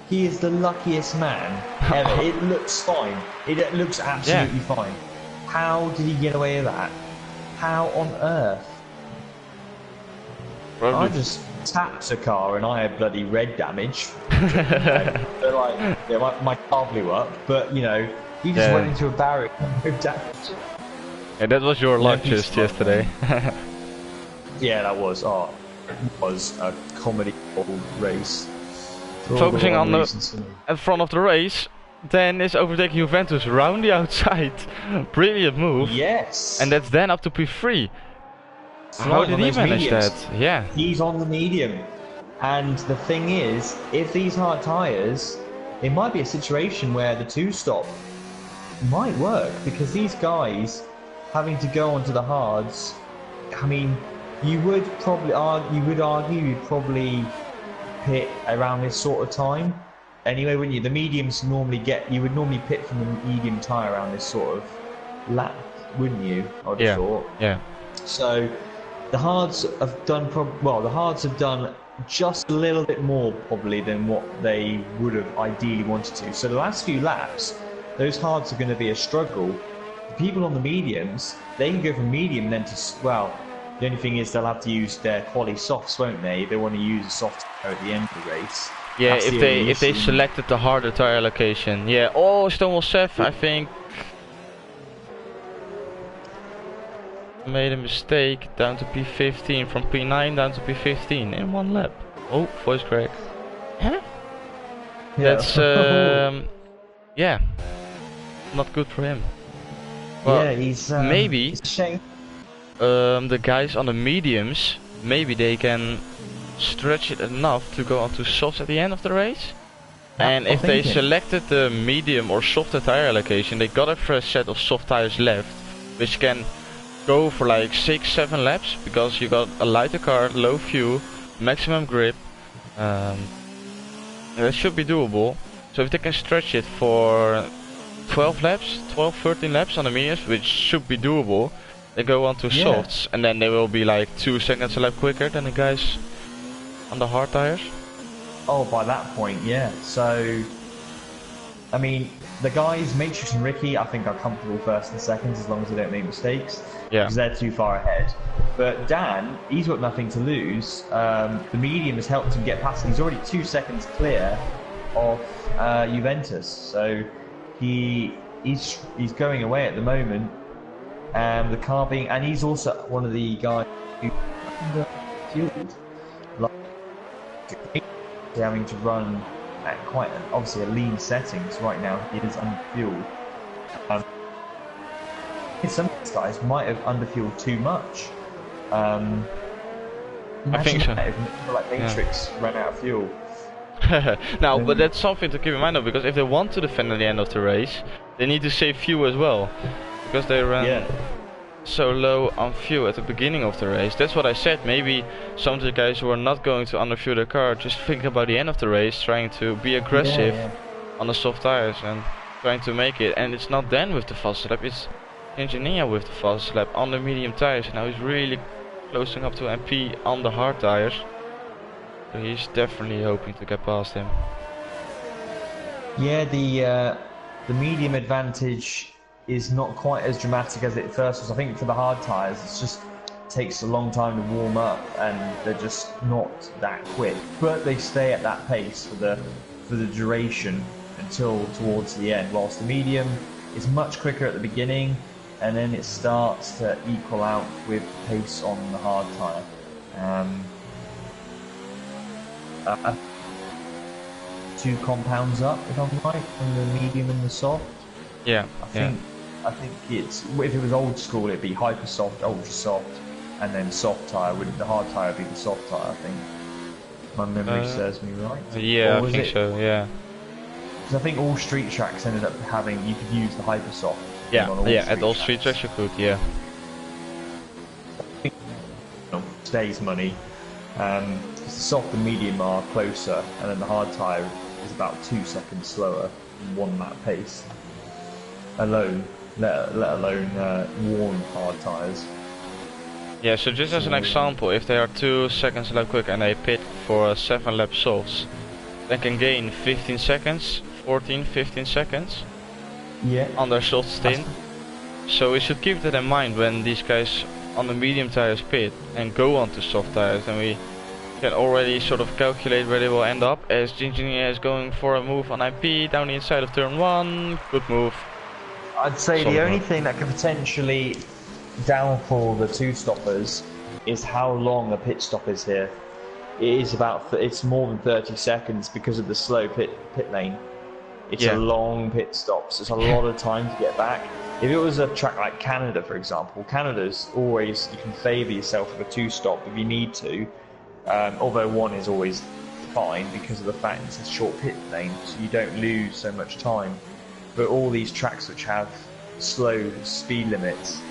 he is the luckiest man ever. It looks fine. It looks absolutely fine. How did he get away with that? How on earth? Probably. I just tapped a car and I had bloody red damage. They're like, yeah, my car blew up, but you know, he just went into a barrier and no damage. Yeah, that was your luck just yesterday. Yeah, that was. Oh, it was a comedy gold race. Focusing on the at front of the race, Dan is overtaking Juventus round the outside. Brilliant move. Yes. And that's then up to P3. How did he manage that? Yeah. He's on the medium. And the thing is, if these hard tyres, it might be a situation where the two-stop might work, because these guys having to go onto the hards, I mean, you would argue you'd probably pit around this sort of time anyway, wouldn't you? The mediums normally you would normally pit from the medium tyre around this sort of lap, wouldn't you? I'd have thought. Yeah. So the hards have done the hards have done just a little bit more probably than what they would have ideally wanted to. So the last few laps, those hards are going to be a struggle. The people on the mediums, they can go from medium then to the only thing is they'll have to use their quali softs, won't they? If they want to use a soft tire at the end of the race. Yeah, if they selected the harder tire allocation. Yeah. Oh, Stonewall Seth, I think made a mistake, down to P15, from P9 down to P15 in one lap. Oh, voice crack. Huh? Yeah. That's yeah, not good for him. Well, yeah, he's maybe it's a shame. The guys on the mediums, maybe they can stretch it enough to go onto softs at the end of the race. And if they selected the medium or softer tire allocation, they got a fresh set of soft tires left, which can go for like 6-7 laps because you got a lighter car, low fuel, maximum grip. That should be doable. So if they can stretch it for 12 laps, 13 laps on the mediums, which should be doable, they go on to softs, and then they will be like 2 seconds a lap quicker than the guys on the hard tires. Oh, by that point, yeah. So, I mean, the guys, Matrix and Ricky, I think are comfortable first and seconds as long as they don't make mistakes. Yeah. Because they're too far ahead. But Dan, he's got nothing to lose. The medium has helped him get past. He's already 2 seconds clear of Juventus. So he's going away at the moment. The car being, and he's also one of the guys who fueled. Having to run at quite obviously a lean settings right now. He is underfueled. Some of these guys might have underfueled too much. I think so. If like Matrix ran out of fuel. Now, but that's something to keep in mind though, because if they want to defend at the end of the race, they need to save fuel as well, because they ran so low on fuel at the beginning of the race. That's what I said. Maybe some of the guys who are not going to underfuel their car just think about the end of the race, trying to be aggressive on the soft tires and trying to make it. And it's not Dan with the fastest lap, it's Engineer with the fastest lap on the medium tires. Now he's really closing up to MP on the hard tires. So he's definitely hoping to get past him. Yeah, the medium advantage is not quite as dramatic as it first was. I think for the hard tyres, it just takes a long time to warm up, and they're just not that quick. But they stay at that pace for the duration until towards the end. Whilst the medium is much quicker at the beginning, and then it starts to equal out with pace on the hard tyre. 2 compounds up, if I'm right, from the medium and the soft. Yeah, I think it's, if it was old school, it'd be hyper soft, ultra soft, and then soft tyre. The hard tyre would be the soft tyre, I think. My memory serves me right. Yeah, I think so, yeah. Because I think all street tracks ended up having, you could use the hyper soft. Yeah, at all street tracks you could, yeah. Today's money. The soft and medium are closer, and then the hard tyre is about 2 seconds slower than 1 lap pace alone, let alone warm hard tyres. Yeah, so just as an example, if they are 2 seconds a lap quick and they pit for 7 lap softs, they can gain 15 seconds, 15 seconds on their soft stint. So we should keep that in mind when these guys on the medium tires pit and go on to soft tires, and we can already sort of calculate where they will end up, as the engineer is going for a move on IP down the inside of turn 1. Good move. I'd say the only thing that could potentially downfall the 2 stoppers is how long a pit stop is here. It is it's more than 30 seconds because of the slow pit lane. It's a long pit stop, so it's a lot of time to get back. If it was a track like Canada, for example, Canada's always, you can favour yourself with a 2-stop if you need to, although 1 is always fine because of the fact it's a short pit lane, so you don't lose so much time. But all these tracks which have slow speed limits,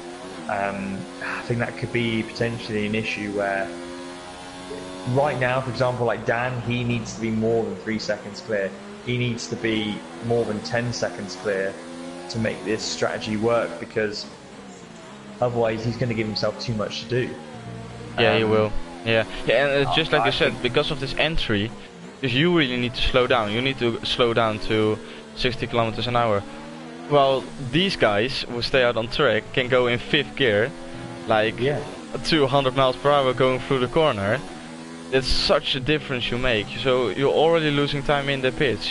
I think that could be potentially an issue where right now, for example, like Dan, he needs to be more than 3 seconds clear. He needs to be more than 10 seconds clear to make this strategy work, because otherwise he's going to give himself too much to do. Yeah, he will. Yeah, and just like I said, because of this entry, because you really need to slow down. You need to slow down to 60 kilometers an hour. Well, these guys who stay out on track can go in 5th gear, like 200 miles per hour going through the corner. That's such a difference you make. So you're already losing time in the pits.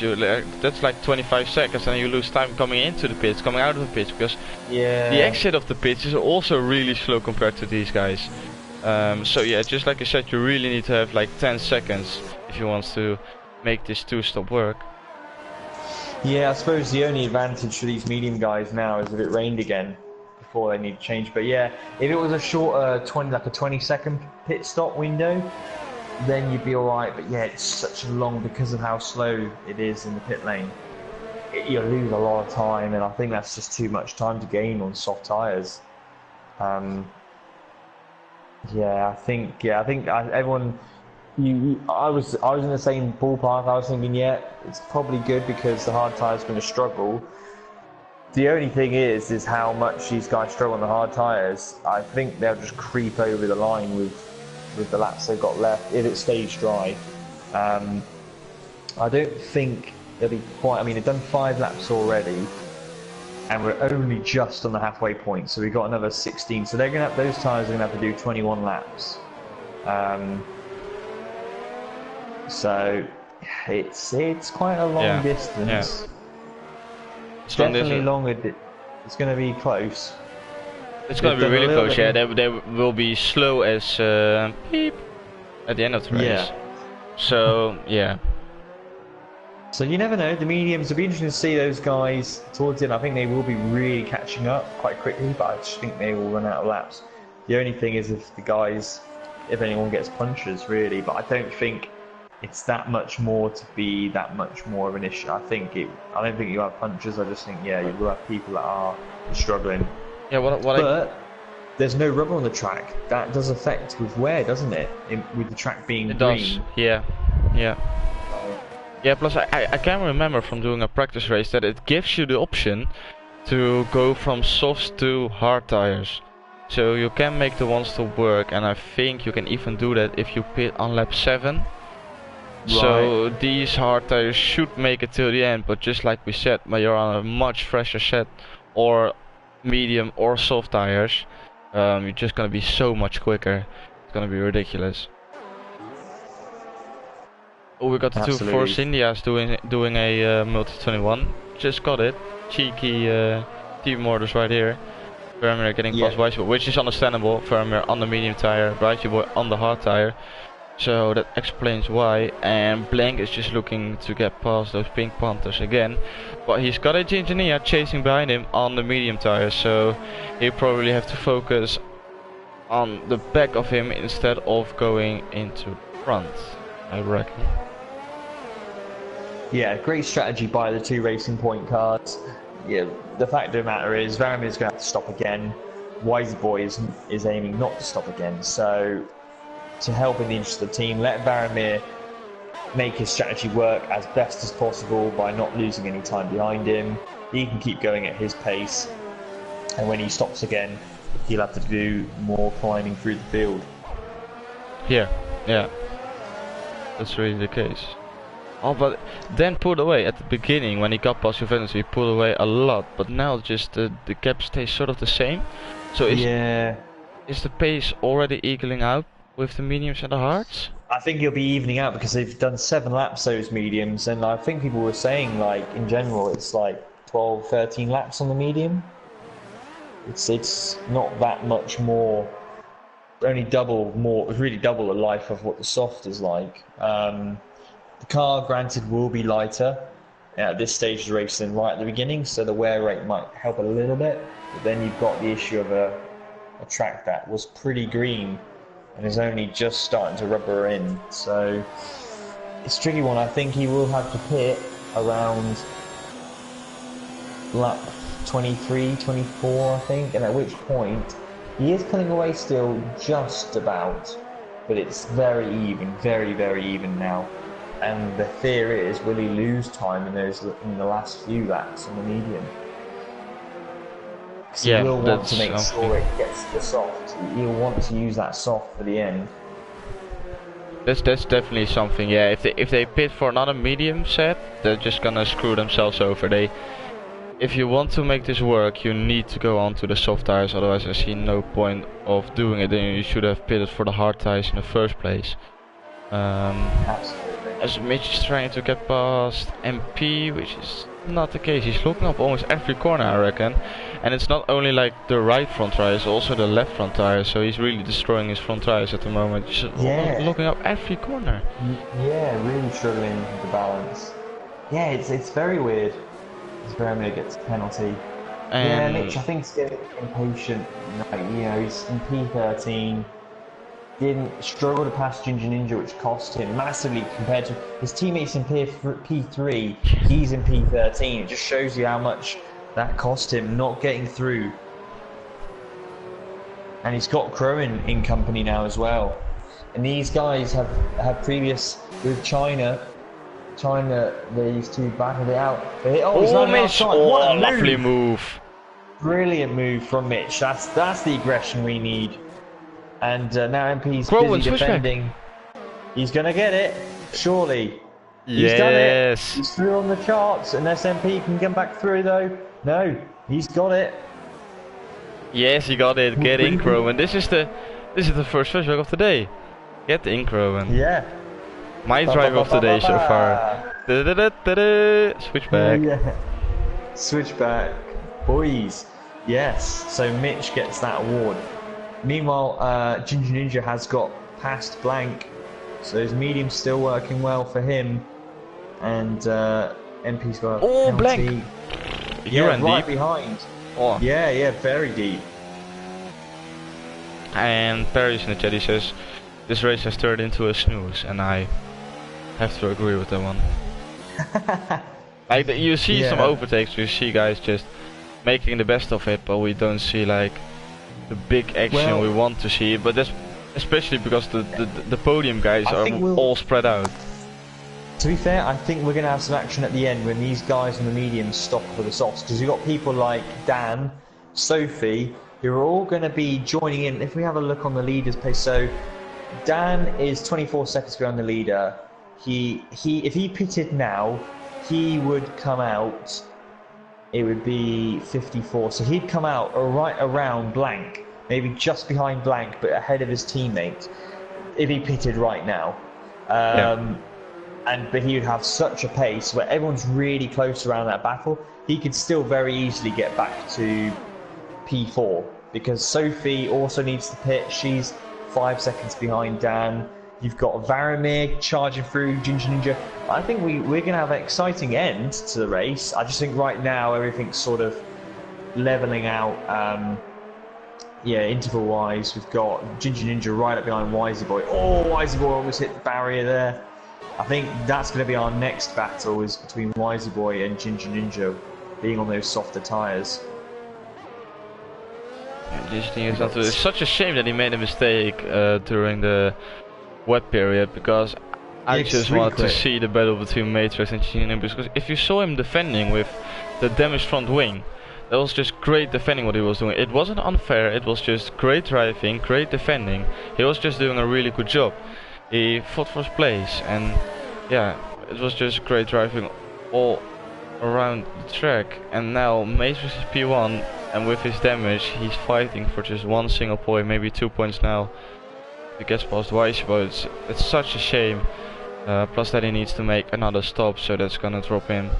That's like 25 seconds, and you lose time coming into the pits, coming out of the pits, because the exit of the pits is also really slow compared to these guys. So yeah, just like I said, you really need to have like 10 seconds if you want to make this 2-stop work. Yeah, I suppose the only advantage for these medium guys now is if it rained again before they need to change. But yeah, if it was a shorter 20-second pit stop window, then you'd be alright. But yeah, it's such a long, because of how slow it is in the pit lane, you lose a lot of time, and I think that's just too much time to gain on soft tyres. Um, everyone. I was in the same ballpark. I was thinking, yeah, it's probably good because the hard tyres going to struggle. The only thing is how much these guys struggle on the hard tyres. I think they'll just creep over the line with the laps they've got left if it stays dry. I don't think they'll be quite. I mean, they've done 5 laps already, and we're only just on the halfway point. So we've got another 16. So they're gonna have, those tyres are gonna have to do 21 laps. So it's quite a long distance. Yeah. It's definitely longer. It's going to be close. It's going to be really close. Yeah, they will be slow as beep at the end of the race. Yeah. So yeah. So you never know. The mediums. It'll be interesting to see those guys towards the end. I think they will be really catching up quite quickly, but I just think they will run out of laps. The only thing is if anyone gets punches, really. But I don't think it's that much more to be that much more of an issue. I don't think you have punches. I just think you will have people that are struggling. Yeah, but there's no rubber on the track. That does affect with wear, doesn't it? With the track being green. Does. Yeah. Yeah. Plus, I can remember from doing a practice race that it gives you the option to go from softs to hard tires. So you can make the ones to work, and I think you can even do that if you pit on lap 7. Right. So these hard tires should make it till the end, but just like we said, when you're on a much fresher set or medium or soft tires, you're just gonna be so much quicker. It's gonna be ridiculous. Oh, we got the two Force Indias doing a multi-21. Just got it. Cheeky team orders right here. Vermeer getting past Weissboy, which is understandable. Vermeer on the medium tire, Weissboy on the hard tire. So that explains why, and Blank is just looking to get past those Pink Panthers again, but he's got a Engineer chasing behind him on the medium tire, so he'll probably have to focus on the back of him instead of going into front, I reckon. Yeah, great strategy by the 2 Racing Point cars. Yeah, the fact of the matter is Varamir's going to have to stop again. Weissboy is aiming not to stop again, so to help in the interest of the team, let Varamir make his strategy work as best as possible by not losing any time behind him. He can keep going at his pace, and when he stops again, he'll have to do more climbing through the field. Yeah, that's really the case. Oh, but then pulled away at the beginning when he got past Juventus. He pulled away a lot, but now just the gap stays sort of the same. So is the pace already equaling out with the mediums and the hards? I think it'll be evening out because they've done 7 laps those mediums, and I think people were saying like in general it's like 12, 13 laps on the medium. It's not that much more. Only really double the life of what the soft is like. The car, granted, will be lighter at this stage of the race than right at the beginning, so the wear rate might help a little bit. But then you've got the issue of a track that was pretty green and is only just starting to rubber in, so it's a tricky one. I think he will have to pit around lap 23, 24, I think, and at which point he is pulling away still just about, but it's very even, very, very even now. And the fear is, will he lose time in the last few laps on the medium? He will want to make sure it gets to the soft. He'll want to use that soft for the end. That's definitely something. Yeah, if they pit for another medium set, they're just gonna screw themselves over. If you want to make this work, you need to go on to the soft tires. Otherwise, I see no point of doing it. Then you should have pitted for the hard tires in the first place. Absolutely. As Mitch is trying to get past MP, which is not the case. He's looking up almost every corner, I reckon. And it's not only like the right front tire, it's also the left front tire. So he's really destroying his front tires at the moment. Just looking up every corner. Yeah, really struggling with the balance. Yeah, it's very weird. It's very weird, gets a penalty. Yeah, Mitch, I think he's getting impatient. He's in P13. Didn't struggle to pass Ginger Ninja, which cost him massively compared to his teammates in P3. He's in P13. It just shows you how much that cost him not getting through. and he's got Crowan in company now as well. And these guys have previous with China. They used to battle it out. He's Mitch! What a lovely move! Brilliant move from Mitch. That's the aggression we need. And now MP's Crowan's busy defending. He's gonna get it, surely. Yes. He's done it. He's through on the charts, unless MP can get back through though. No, he's got it. Yes, he got it. Get in, Crowan. This is the first flashback of the day. Get in, Crowan. Yeah. My drive of the day so far. Switch back. Yeah. Switch back, boys. Yes. So Mitch gets that award. Meanwhile, Ginger Ninja has got past Blank, so his medium's still working well for him. And MP's got a Blank. Yeah, right deep. Behind. Oh. Yeah, very deep. And Paris in the chat, he says, this race has turned into a snooze, and I have to agree with that one. Like, you see some overtakes, you see guys just making the best of it, but we don't see like the big action we want to see. But that's especially because the podium guys are all spread out. To be fair, I think we're going to have some action at the end when these guys in the mediums stop for the softs, because you've got people like Dan, Sophie, who are all going to be joining in. If we have a look on the leaders page, so Dan is 24 seconds behind the leader. If he pitted now, he would come out. It would be 54, so he'd come out right around Blank, maybe just behind Blank, but ahead of his teammate. If he pitted right now. But he would have such a pace where everyone's really close around that battle. He could still very easily get back to P4, because Sophie also needs to pit. She's 5 seconds behind Dan. You've got Varamir charging through Ginger Ninja. I think we're going to have an exciting end to the race. I just think right now everything's sort of leveling out. Interval wise, we've got Ginger Ninja right up behind Wisey Boy. Oh, Wisey Boy almost hit the barrier there. I think that's going to be our next battle, is between Wisey Boy and Ginger Ninja, being on those softer tyres. It's such a shame that he made a mistake during the wet period, because I just want to see the battle between Matrix and Ginger Ninja, because if you saw him defending with the damaged front wing, that was just great defending what he was doing. It wasn't unfair, it was just great driving, great defending. He was just doing a really good job. He fought for his place, and yeah, it was just great driving all around the track. And now Matrix is P1, and with his damage, he's fighting for just one single point, maybe 2 points now. He gets past Weiss, but it's such a shame. Plus that he needs to make another stop, so that's gonna drop him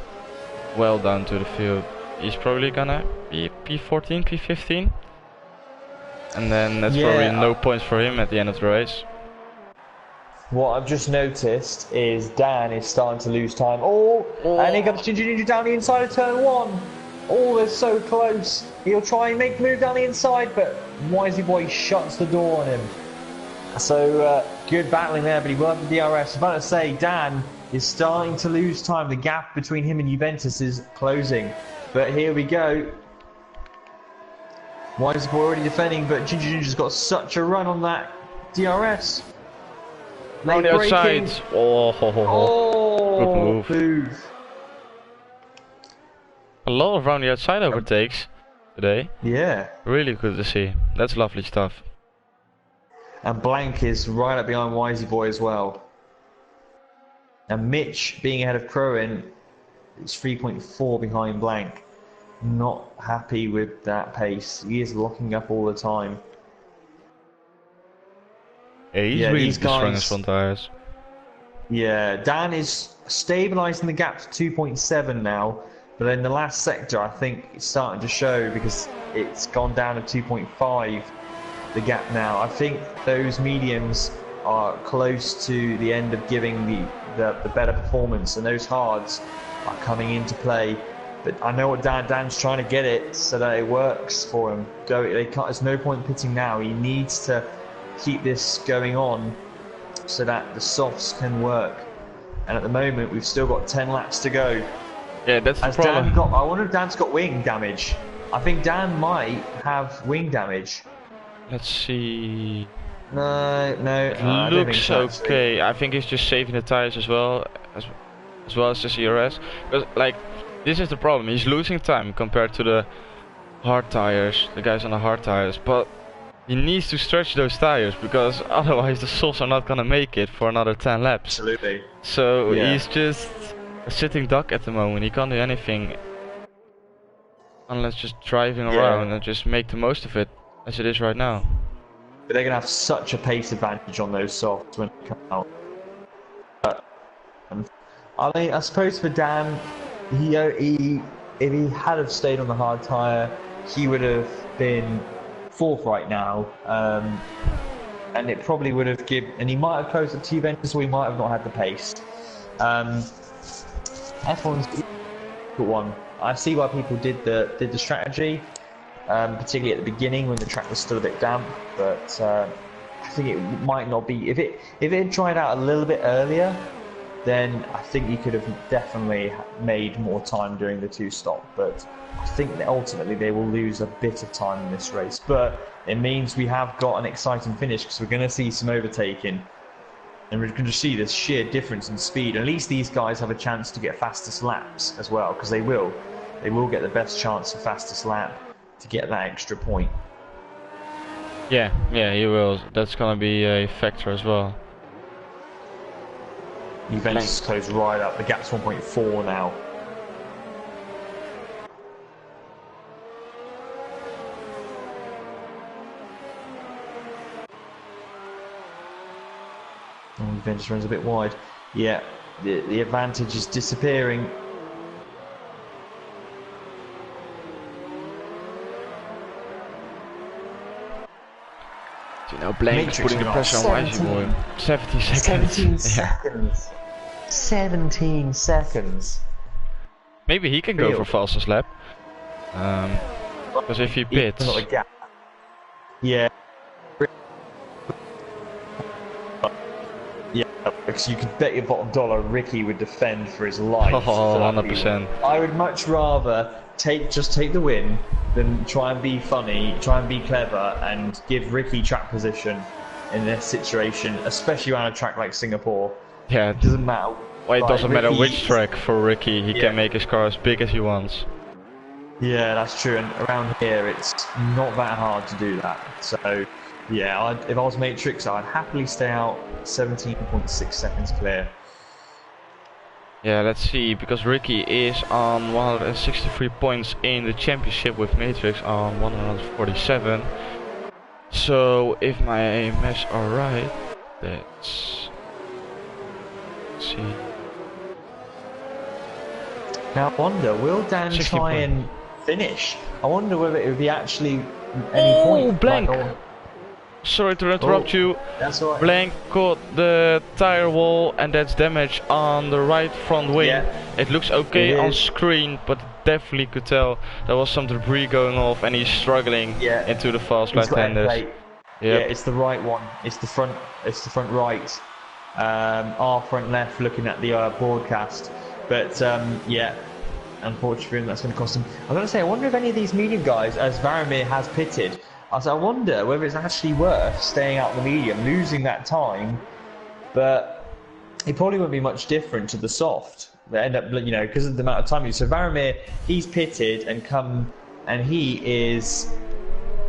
well down to the field. He's probably gonna be P14, P15, and then that's probably no points for him at the end of the race. What I've just noticed is Dan is starting to lose time. And here comes Ginger Ninja down the inside of turn 1. Oh, they're so close. He'll try and make the move down the inside, but Wisey Boy shuts the door on him. So, good battling there, but he won the DRS. I was about to say, Dan is starting to lose time. The gap between him and Juventus is closing. But here we go. Wisey Boy already defending, but Ginger Ninja's got such a run on that DRS. On the outside. Good move. A lot of round the outside overtakes today. Yeah. Really good to see. That's lovely stuff. And Blank is right up behind Wisey Boy as well. And Mitch, being ahead of Crowan, is 3.4 behind Blank. Not happy with that pace. He is locking up all the time. Yeah, he's really destroying his front tires. Yeah, Dan is stabilising the gap to 2.7 now, but in the last sector I think it's starting to show, because it's gone down to 2.5, the gap now. I think those mediums are close to the end of giving the better performance, and those hards are coming into play. But I know what Dan's trying to get it so that it works for him. There's no point pitting now. He needs to keep this going on so that the softs can work. And at the moment we've still got 10 laps to go. Yeah, that's the problem. I wonder if Dan's got wing damage. I think Dan might have wing damage. Let's see. No, no, It I don't think looks so, actually. okay. I think he's just saving the tires as well as the CRS. Because like, this is the problem. He's losing time compared to the hard tires, the guys on the hard tires. But he needs to stretch those tires because otherwise the softs are not gonna make it for another 10 laps. Absolutely. So Yeah. he's just a sitting duck at the moment. He can't do anything unless just driving around and just make the most of it as it is right now. But they're going to have such a pace advantage on those softs when they come out. I mean, I suppose for Dan, if he had have stayed on the hard tyre, he would have been 4th right now. And it probably would have and he might have closed at 2 Ventures, so he might have not had the pace. F1's a good one. I see why people did the strategy. Particularly at the beginning when the track was still a bit damp, but I think it might not be. If it had dried out a little bit earlier, then I think you could have definitely made more time during the 2-stop. But I think that ultimately they will lose a bit of time in this race. But it means we have got an exciting finish because we're going to see some overtaking, and we're going to see this sheer difference in speed. At least these guys have a chance to get fastest laps as well, because they will get the best chance for fastest lap to get that extra point. Yeah, he will. That's gonna be a factor as well. Juventus close right up. The gap's 1.4 now. Oh, Juventus runs a bit wide. Yeah, the advantage is disappearing. You know, Blank's putting the pressure on Wisey boy. 17 seconds. 17 seconds. 17 seconds. Maybe he can go for fastest lap. Because if he pits. Not a gap. Yeah. Yeah, because you could bet your bottom dollar Ricky would defend for his life. Oh, 100%. I would much rather just take the win than try and be funny, try and be clever, and give Ricky track position in this situation, especially on a track like Singapore. Yeah, It doesn't matter. well, it Like, doesn't matter Ricky- which track for Ricky. He can make his car as big as he wants. Yeah, that's true. And around here, it's not that hard to do that. So, yeah, if I was Matrix, I'd happily stay out 17.6 seconds clear. Yeah, let's see, because Ricky is on 163 points in the championship with Matrix on 147. So if my maths are right, that's... Let's see. Now, I wonder, will Dan 60 try point. and finish? I wonder whether it would be actually any point. Blank! Like, Sorry to interrupt you. That's all right. Blank caught the tire wall and that's damage on the right front wing. Yeah. It looks okay It on is. screen, but definitely could tell there was some debris going off and he's struggling Yeah. into the fast He's got end left-handers. plate. Yeah, it's the right one. It's the front. It's the front right. Our front left, looking at the broadcast. But yeah, unfortunately, that's going to cost him. I'm going to say, I wonder if any of these medium guys, as Varamir has pitted, I wonder whether it's actually worth staying out the medium, losing that time. But it probably won't be much different to the soft. They end up, you know, because of the amount of time. So Varamir, he's pitted and he is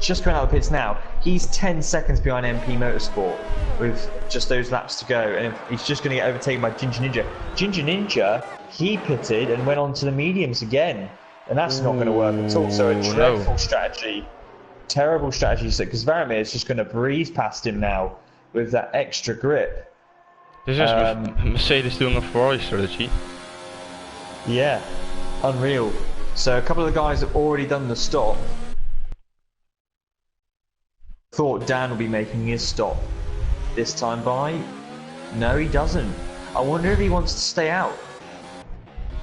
just going out of the pits now. He's 10 seconds behind MP Motorsport with just those laps to go, and he's just going to get overtaken by Ginger Ninja. Ginger Ninja, he pitted and went on to the mediums again, and that's not going to work at all. So a dreadful strategy, terrible strategy, because Varamir is just going to breeze past him now with that extra grip. This is Mercedes doing a Ferrari strategy. Yeah, unreal. So a couple of the guys have already done the stop. Thought Dan will be making his stop this time by. No, he doesn't. I wonder if he wants to stay out,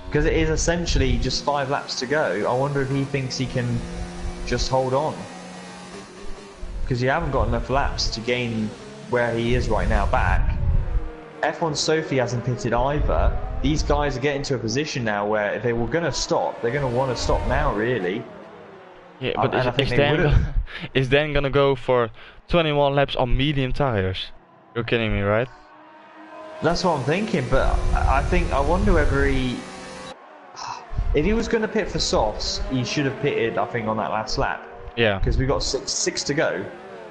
because it is essentially just 5 laps to go. I wonder if he thinks he can just hold on, because you haven't got enough laps to gain where he is right now back. F1 Sophie hasn't pitted either. These guys are getting to a position now where if they were going to stop, they're going to want to stop now, really. Yeah, but and I think is they would have. is Dan gonna go for 21 laps on medium tires? You're kidding me, right? That's what I'm thinking, but I wonder whether if he was going to pit for softs, he should have pitted, I think, on that last lap. Yeah. Because we've got six to go.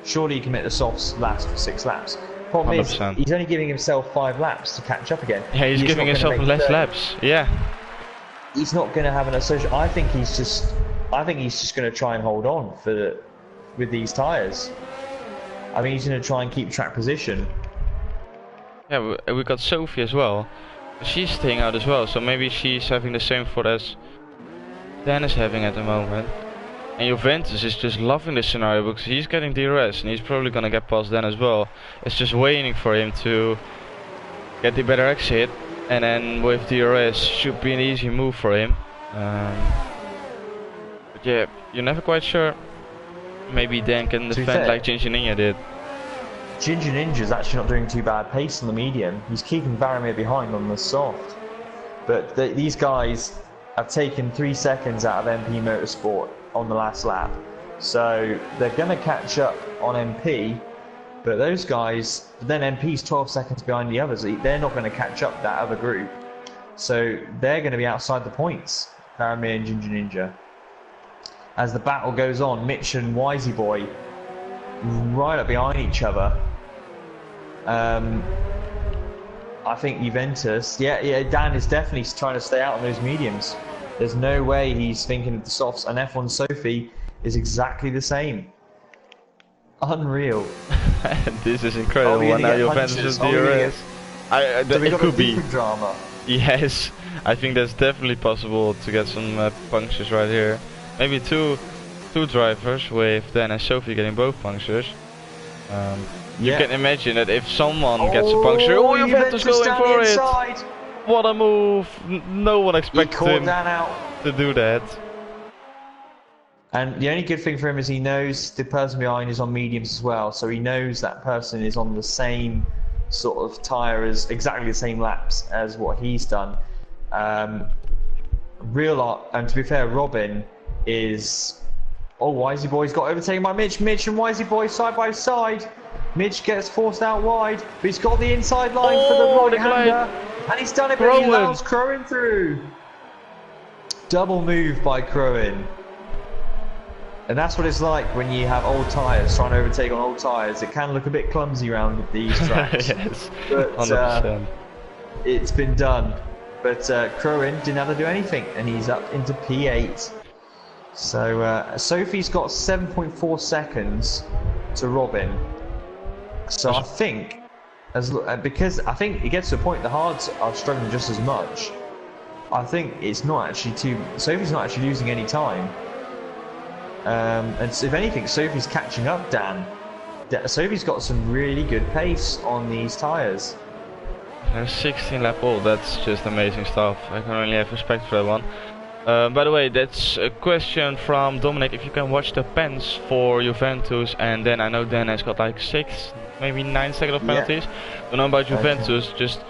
Surely he can make the softs last for 6 laps. Problem 100%. is, he's only giving himself 5 laps to catch up again. Yeah, he's giving himself less laps. Yeah. He's not going to have an associate. I think he's just going to try and hold on with these tyres. I mean, he's going to try and keep track position. Yeah, we got Sophie as well. She's staying out as well, so maybe she's having the same fault as Dan is having at the moment. And Juventus is just loving this scenario because he's getting DRS and he's probably gonna get past Dan as well. It's just waiting for him to get the better exit, and then with DRS should be an easy move for him. But yeah, you're never quite sure. Maybe Dan can defend like Ginger Ninja did. Ginger Ninja's actually not doing too bad pace on the medium. He's keeping Varamir behind on the soft. But these guys have taken 3 seconds out of MP Motorsport on the last lap. So they're going to catch up on MP. But those guys, then MP's 12 seconds behind the others. They're not going to catch up that other group. So they're going to be outside the points, Varamir and Ginger Ninja. As the battle goes on, Mitch and Wisey Boy right up behind each other. I think Juventus, yeah, Dan is definitely trying to stay out on those mediums. There's no way he's thinking of the softs, and F1 Sophie is exactly the same. Unreal. This is incredible. Now Juventus is DRS. It could be drama. Yes, I think that's definitely possible to get some punctures right here. Maybe two drivers with Dan and Sophie getting both punctures. You can imagine that if someone gets a puncture, Juventus going for it! What a move! No one expected him to do that. And the only good thing for him is he knows the person behind is on mediums as well, so he knows that person is on the same sort of tyre as exactly the same laps as what he's done. And to be fair, Robin is... Oh, Wisey Boy's got overtaken by Mitch. Mitch and Wisey Boy side by side. Mitch gets forced out wide, but he's got the inside line for the right-hander. And he's done it, but he allows Crowin through. Double move by Crowin. And that's what it's like when you have old tyres trying to overtake on old tyres. It can look a bit clumsy around these tracks. Yes, but 100%. It's been done. But Crowin didn't have to do anything, and he's up into P8. So Sophie's got 7.4 seconds to Robin. So I think, because I think it gets to a point the hards are struggling just as much. I think it's not actually Sophie's not actually losing any time. And if anything, Sophie's catching up Dan. Sophie's got some really good pace on these tyres. 16 lap old, that's just amazing stuff. I can only have respect for that one. By the way, that's a question from Dominic. If you can watch the pens for Juventus, and then I know Dan has got like 6, maybe 9 seconds of penalties. Don't know about Juventus, just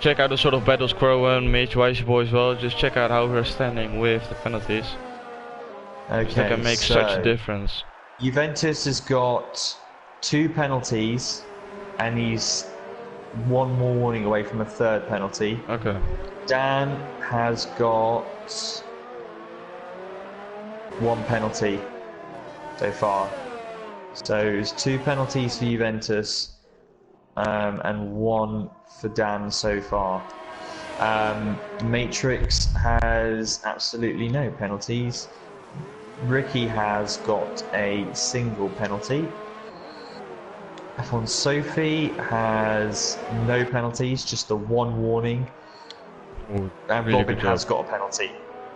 check out the sort of battles Crowin, Mitch, Wisey Boy as well. Just check out how we're standing with the penalties. Okay, that can make such a difference. Juventus has got 2 penalties, and he's 1 more warning away from a 3rd penalty. Okay. Dan has got 1 penalty so far. So it's 2 penalties for Juventus and 1 for Dan so far. Matrix has absolutely no penalties. Ricky has got a single penalty. F1 Sophie has no penalties, just the 1 warning. Ooh, and really Robin has got a penalty.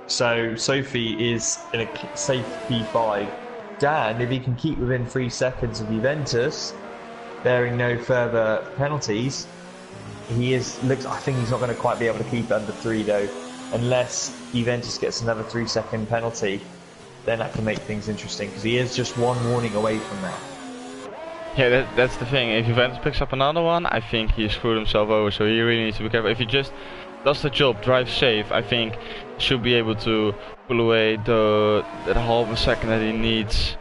So Sophie is in a safe P5. Dan, if he can keep within 3 seconds of Juventus, bearing no further penalties, I think he's not going to quite be able to keep it under 3 though, unless Juventus gets another 3-second penalty. Then that can make things interesting, because he is just 1 warning away from that. Yeah, that's the thing. If Juventus picks up another one, I think he screwed himself over. So he really needs to be careful. If he just does the job, drive safe, I think should be able to pull away that half a second that he needs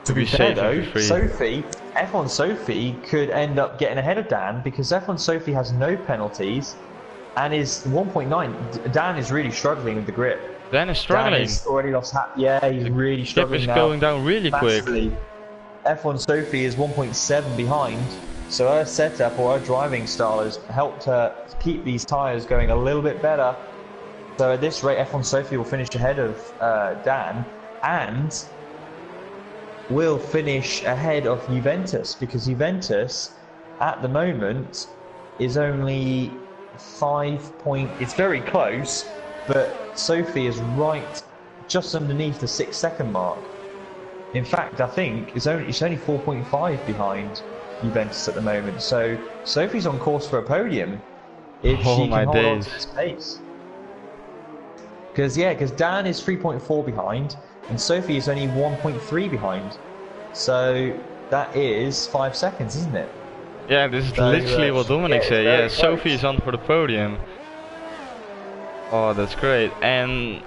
To be fair though, F1 Sophie could end up getting ahead of Dan because F1 Sophie has no penalties and is 1.9. Dan is really struggling with the grip. Dan is struggling. Dan has already lost yeah, he's really struggling now. Grip is going down really massively. quick. F1 Sophie is 1.7 behind, so her setup or her driving style has helped her keep these tyres going a little bit better. So at this rate, F1 Sophie will finish ahead of Dan and will finish ahead of Juventus because Juventus at the moment is only 5 point. It's very close, but Sophie is right just underneath the 6 second mark. In fact, I think it's only 4.5 behind Juventus at the moment. So Sophie's on course for a podium if she can hold on to this pace. Because Dan is 3.4 behind and Sophie is only 1.3 behind. So that is 5 seconds, isn't it? Yeah, this is literally what Dominic said. Yeah, Sophie is on for the podium. Oh, that's great. And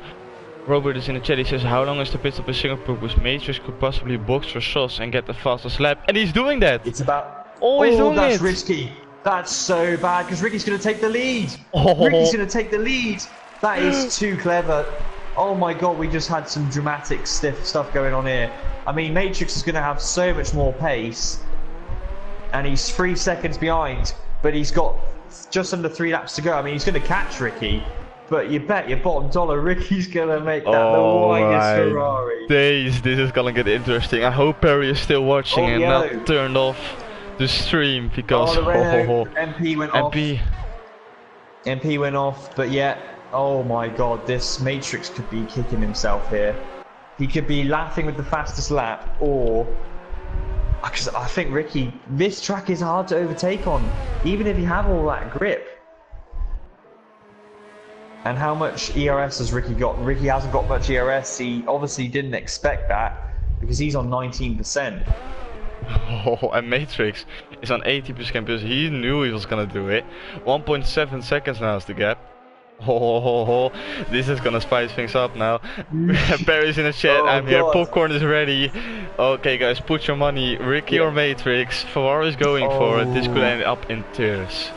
Robert is in the chat. He says, how long is the pit stop in Singapore? Because Matrix could possibly box for shots and get the fastest lap. And he's doing that. It's about... Oh, he's doing that's it. risky. That's so bad because Ricky's going to take the lead. Oh. Ricky's going to take the lead. That is too clever. Oh my god, we just had some dramatic stiff stuff going on here. I mean, Matrix is going to have so much more pace. And he's 3 seconds behind. But he's got just under 3 laps to go. I mean, he's going to catch Ricky. But you bet your bottom dollar Ricky's going to make that the widest Ferrari. Days, this is going to get interesting. I hope Perry is still watching and not turned off the stream because... MP went off. MP went off, but yeah. Oh my god, this Matrix could be kicking himself here. He could be laughing with the fastest lap, or... Because I think Ricky, this track is hard to overtake on, even if you have all that grip. And how much ERS has Ricky got? Ricky hasn't got much ERS. He obviously didn't expect that, because he's on 19%. Oh, and Matrix is on 80% because he knew he was going to do it. 1.7 seconds now is the gap. Oh, this is gonna spice things up now. Barry's in the chat. I'm here. Popcorn is ready. Okay, guys, put your money. Ricky or Matrix. Ferrari's going for it. This could end up in tears.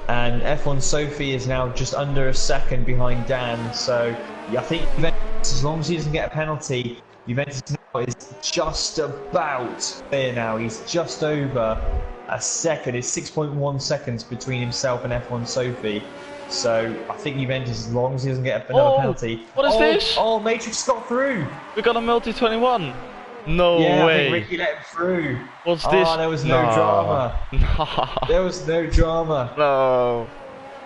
And F1 Sophie is now just under a second behind Dan. So I think Juventus, as long as he doesn't get a penalty, Juventus now is just about there now. He's just over a second. It's 6.1 seconds between himself and F1 Sophie. So I think Juventus, as long as he doesn't get another penalty. What is this? Oh, Matrix got through. We got a multi 21. No way. I think Ricky let him through. What's this? There was no drama. There was no drama. No.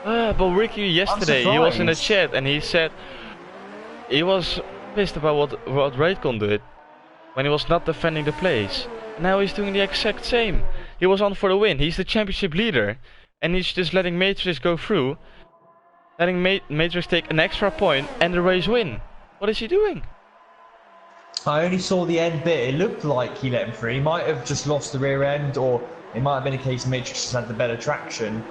But Ricky yesterday, he was in the chat and he said he was pissed about what Raycon did when he was not defending the place. Now he's doing the exact same. He was on for the win. He's the championship leader, and he's just letting Matrix go through, letting Matrix take an extra point and the race win. What is he doing? I only saw the end bit. It looked like he let him through. He might have just lost the rear end, or it might have been a case of Matrix just had the better traction.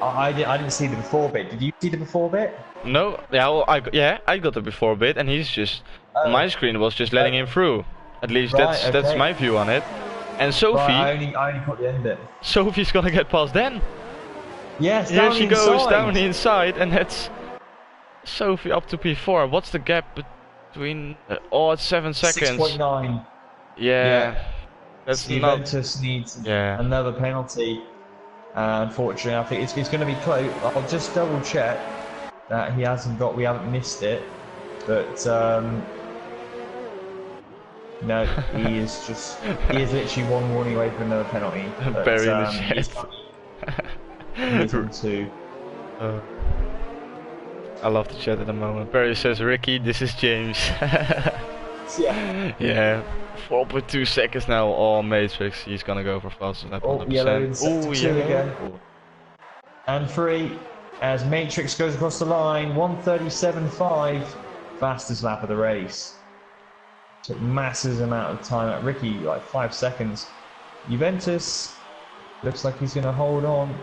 I didn't see the before bit. Did you see the before bit? No. Yeah, well, I got the before bit, and he's just on my screen was just letting him through. At least that's my view on it. And Sophie, I only caught the end bit. Sophie's gonna get past Dan. Yes, here she goes down the inside, and that's Sophie up to P4. What's the gap between? It's 7 seconds. 6.9. Yeah, that's Juventus needs another penalty. Unfortunately, I think it's going to be close. I'll just double check that he hasn't got. We haven't missed it, but. No, he is literally one warning away from another penalty. But, Bury the chat. He's on 2. I love the chat at the moment. Barry says, Ricky, this is James. Yeah. 4.2 seconds now on Matrix. He's gonna go for fastest lap 100%. Again. And 3 as Matrix goes across the line. 1:37.5, fastest lap of the race. Took massive amount of time at Ricky, like 5 seconds. Juventus looks like he's going to hold on.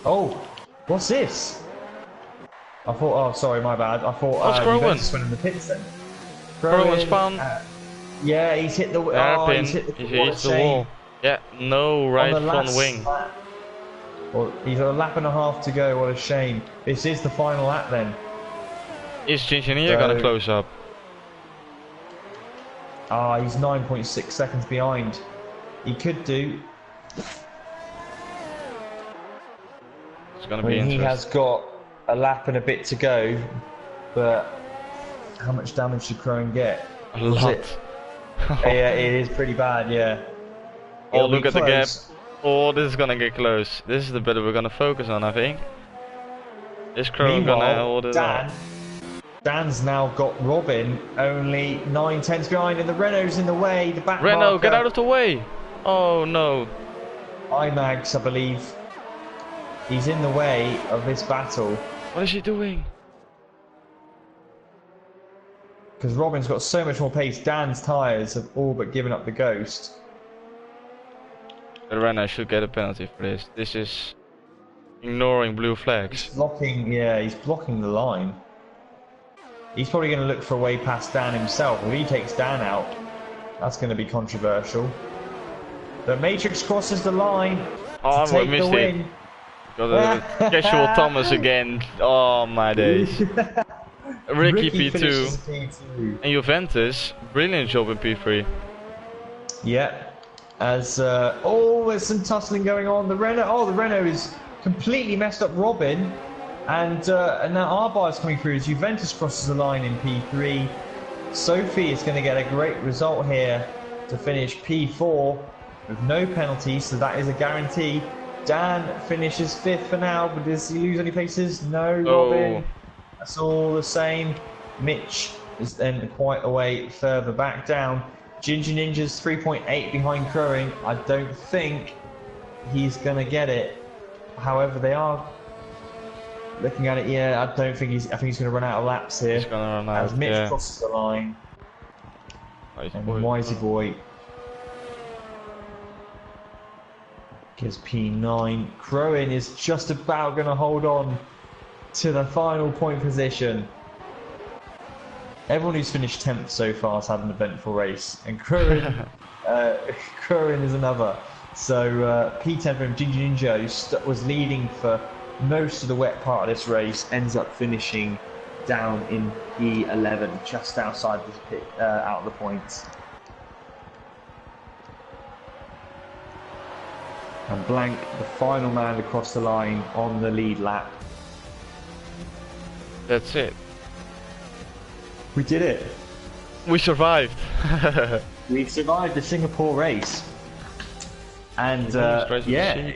Oh, what's this? I thought. Oh, sorry, my bad. I thought Juventus went in the pits then. Crowan's spun. Yeah, he's hit the. He's hit the wall. He hits the wall. Yeah, no right front wing. Well, he's a lap and a half to go. What a shame. This is the final lap then. Is Engineer gonna close up? He's 9.6 seconds behind. He could do. It's gonna be interesting. He has got a lap and a bit to go, but how much damage did Crowan get? A lot. Yeah, it is pretty bad, yeah. Oh, look at the gap. Oh, this is gonna get close. This is the bit we're gonna focus on, I think. Is Crowan gonna hold it up? Dan's now got Robin only 9/10 behind, and the Renault's in the way. The back Renault, marker. get out of the way! Oh no. IMAX, I believe. He's in the way of this battle. What is he doing? Because Robin's got so much more pace. Dan's tyres have all but given up the ghost. The Renault should get a penalty for this. This is ignoring blue flags. He's blocking, yeah, he's blocking the line. He's probably going to look for a way past Dan himself. If he takes Dan out, that's going to be controversial. The Matrix crosses the line to take the win. Got a casual Thomas again. Oh my days. Ricky P2. And Juventus, brilliant job in P3. Yeah. As there's some tussling going on. The Renault is completely messed up Robin. And now Arbar is coming through as Juventus crosses the line in P3. Sophie is going to get a great result here to finish P4 with no penalties, so that is a guarantee. Dan finishes 5th for now, but does he lose any places? No, Robin. That's all the same. Mitch is then quite a way further back down. Ginger Ninja's 3.8 behind Crowan. I don't think he's going to get it. However, they are looking at it. Yeah, I think he's going to run out of laps here. He's going to run out. As Mitch crosses the line. And Wisey Boy gives P9. Crowan is just about going to hold on to the final point position. Everyone who's finished 10th so far has had an eventful race, and Crowan is another. So P10 from Ginger Ninja, who was leading for most of the wet part of this race, ends up finishing down in P11, just outside the pit, out of the points. And Blank, the final man across the line on the lead lap. That's it. We did it. We survived. We survived the Singapore race. And yeah.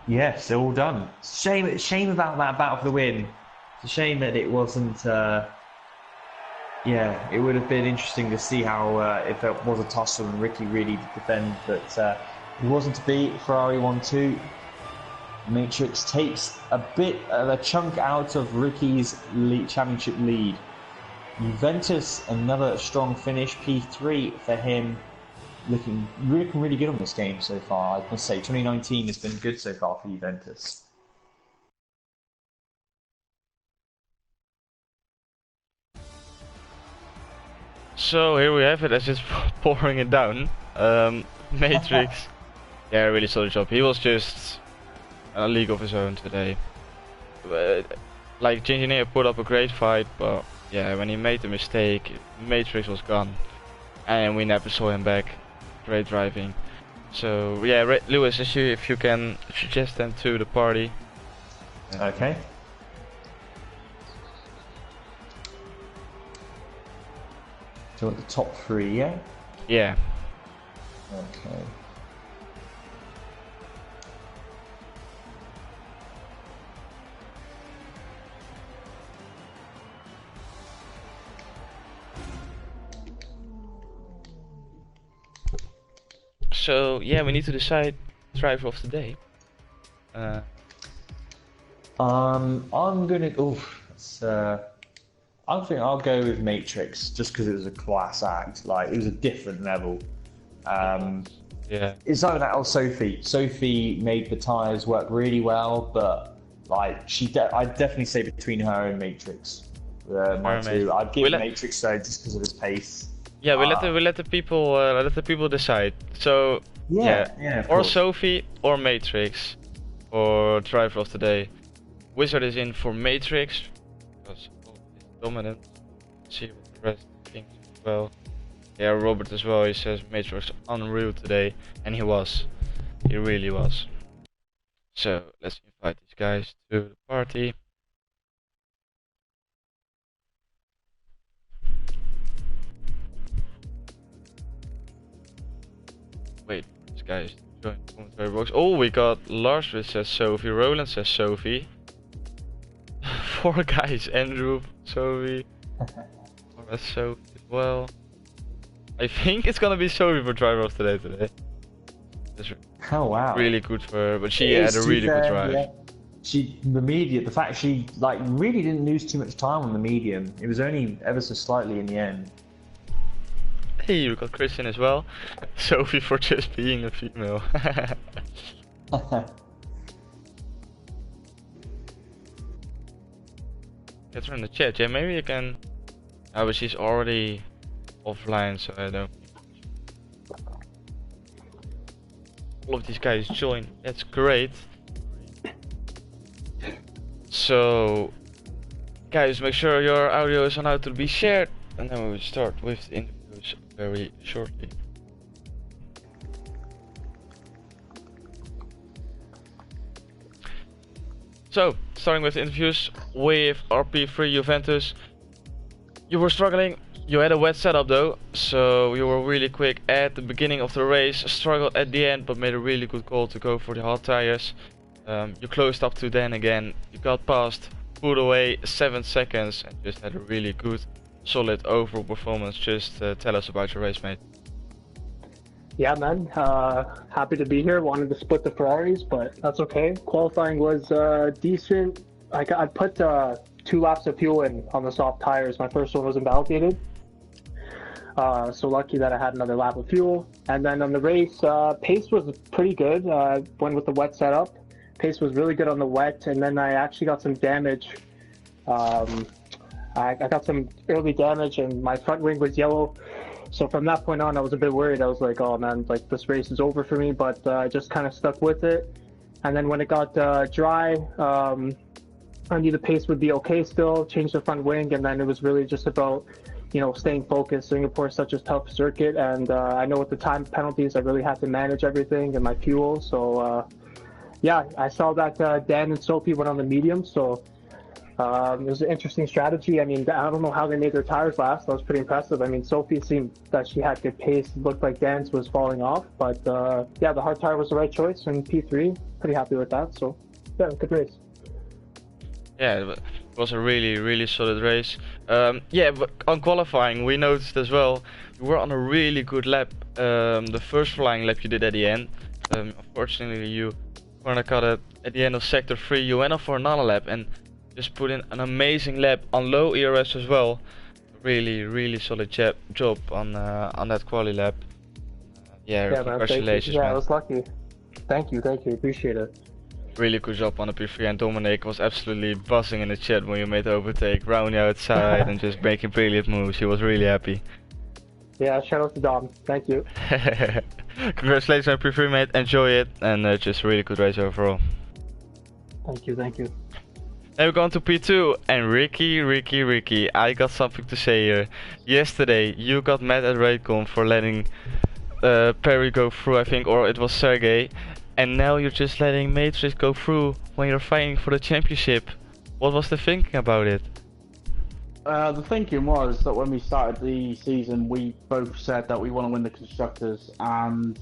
Yes, they're all done. Shame about that battle for the win. It's a shame that it wasn't. Yeah, it would have been interesting to see how if it was a tussle and Ricky really did defend, but it wasn't to be. Ferrari 1-2. Matrix takes a bit of a chunk out of Ricky's championship lead. Juventus, another strong finish, P3 for him. Looking really good on this game so far. I must say, 2019 has been good so far for Juventus. So here we have it, as it's pouring it down. Matrix, yeah, really solid job. He was just a league of his own today. Like Engineer put up a great fight, but yeah, when he made the mistake, Matrix was gone, and we never saw him back. Great driving. So yeah, Lewis, if you can suggest them to the party. Okay. So at the top 3, yeah? Yeah. Okay. So yeah, we need to decide driver of the day. I'm gonna. I think I'll go with Matrix just because it was a class act. Like it was a different level. Yeah. It's either that or Sophie. Sophie made the tyres work really well, but like I'd definitely say between her and Matrix, my Alright, mate. two. I'd give We let Matrix though just because of his pace. Yeah, we let the people decide. So yeah, Yeah, of or course. Sophie or Matrix for driver of the day. Wizard is in for Matrix because of his dominant. See what the rest thinks as well. Yeah, Robert as well. He says Matrix unreal today, and he was. He really was. So let's invite these guys to the party. Wait, this guy is join the commentary box. Oh, we got Lars which says Sophie. Roland says Sophie. 4 guys. Andrew, Sophie. Oh, that's Sophie as well. I think it's gonna be Sophie for driver of the day today. That's Oh wow. really good for her, but she It had is, a to be really good fair, drive. yeah. The fact she like really didn't lose too much time on the medium. It was only ever so slightly in the end. Hey, we got Christian as well. Sophie for just being a female. Get her in the chat, yeah, maybe you can... Oh, but she's already offline, so I don't... All of these guys join, that's great. So... Guys, make sure your audio is on how to be shared, and then we will start with the interviews very shortly. So, starting with the interviews with RP3 Juventus. You were struggling, you had a wet setup though, so you were really quick at the beginning of the race, struggled at the end but made a really good call to go for the hard tires. You closed up to then again, you got past, pulled away 7 seconds and just had a really good, solid overall performance. Just tell us about your race, mate. Yeah, man. Happy to be here. Wanted to split the Ferraris, but that's okay. Qualifying was decent. I put 2 laps of fuel in on the soft tires. My first one was invalidated. So lucky that I had another lap of fuel. And then on the race, pace was pretty good. Went with the wet setup. Pace was really good on the wet, and then I actually got some damage. I got some early damage, and my front wing was yellow. So from that point on, I was a bit worried. I was like, oh man, like this race is over for me, but I just kind of stuck with it. And then when it got dry, I knew the pace would be okay still, changed the front wing, and then it was really just about, staying focused. Singapore is such a tough circuit, and I know with the time penalties, I really had to manage everything and my fuel. So yeah, I saw that Dan and Sophie went on the medium, so it was an interesting strategy. I mean, I don't know how they made their tires last. That was pretty impressive. I mean, Sophie seemed that she had good pace. It looked like Dan's was falling off. But yeah, the hard tire was the right choice in P3. Pretty happy with that. So yeah, good race. Yeah, it was a really, really solid race. Yeah, but on qualifying, we noticed as well, you were on a really good lap. The first flying lap you did at the end. Unfortunately, you corner cut it at the end of sector 3. You went off for another lap and just put in an amazing lap on low ERS as well. Really, really solid job on that quali lap. Yeah, congratulations, man. man. I was lucky. Thank you, appreciate it. Really good job on the P3, and Dominic was absolutely buzzing in the chat when you made the overtake, round outside and just making brilliant moves. He was really happy. Yeah, shout out to Dom. Thank you. Congratulations on P3, mate. Enjoy it, and just a really good race overall. Thank you. Now we're going to P2, and Ricky, I got something to say here. Yesterday, you got mad at Raycon for letting Perry go through, I think, or it was Sergey, and now you're just letting Matrix go through when you're fighting for the championship. What was the thinking about it? The thinking was that when we started the season, we both said that we want to win the Constructors, and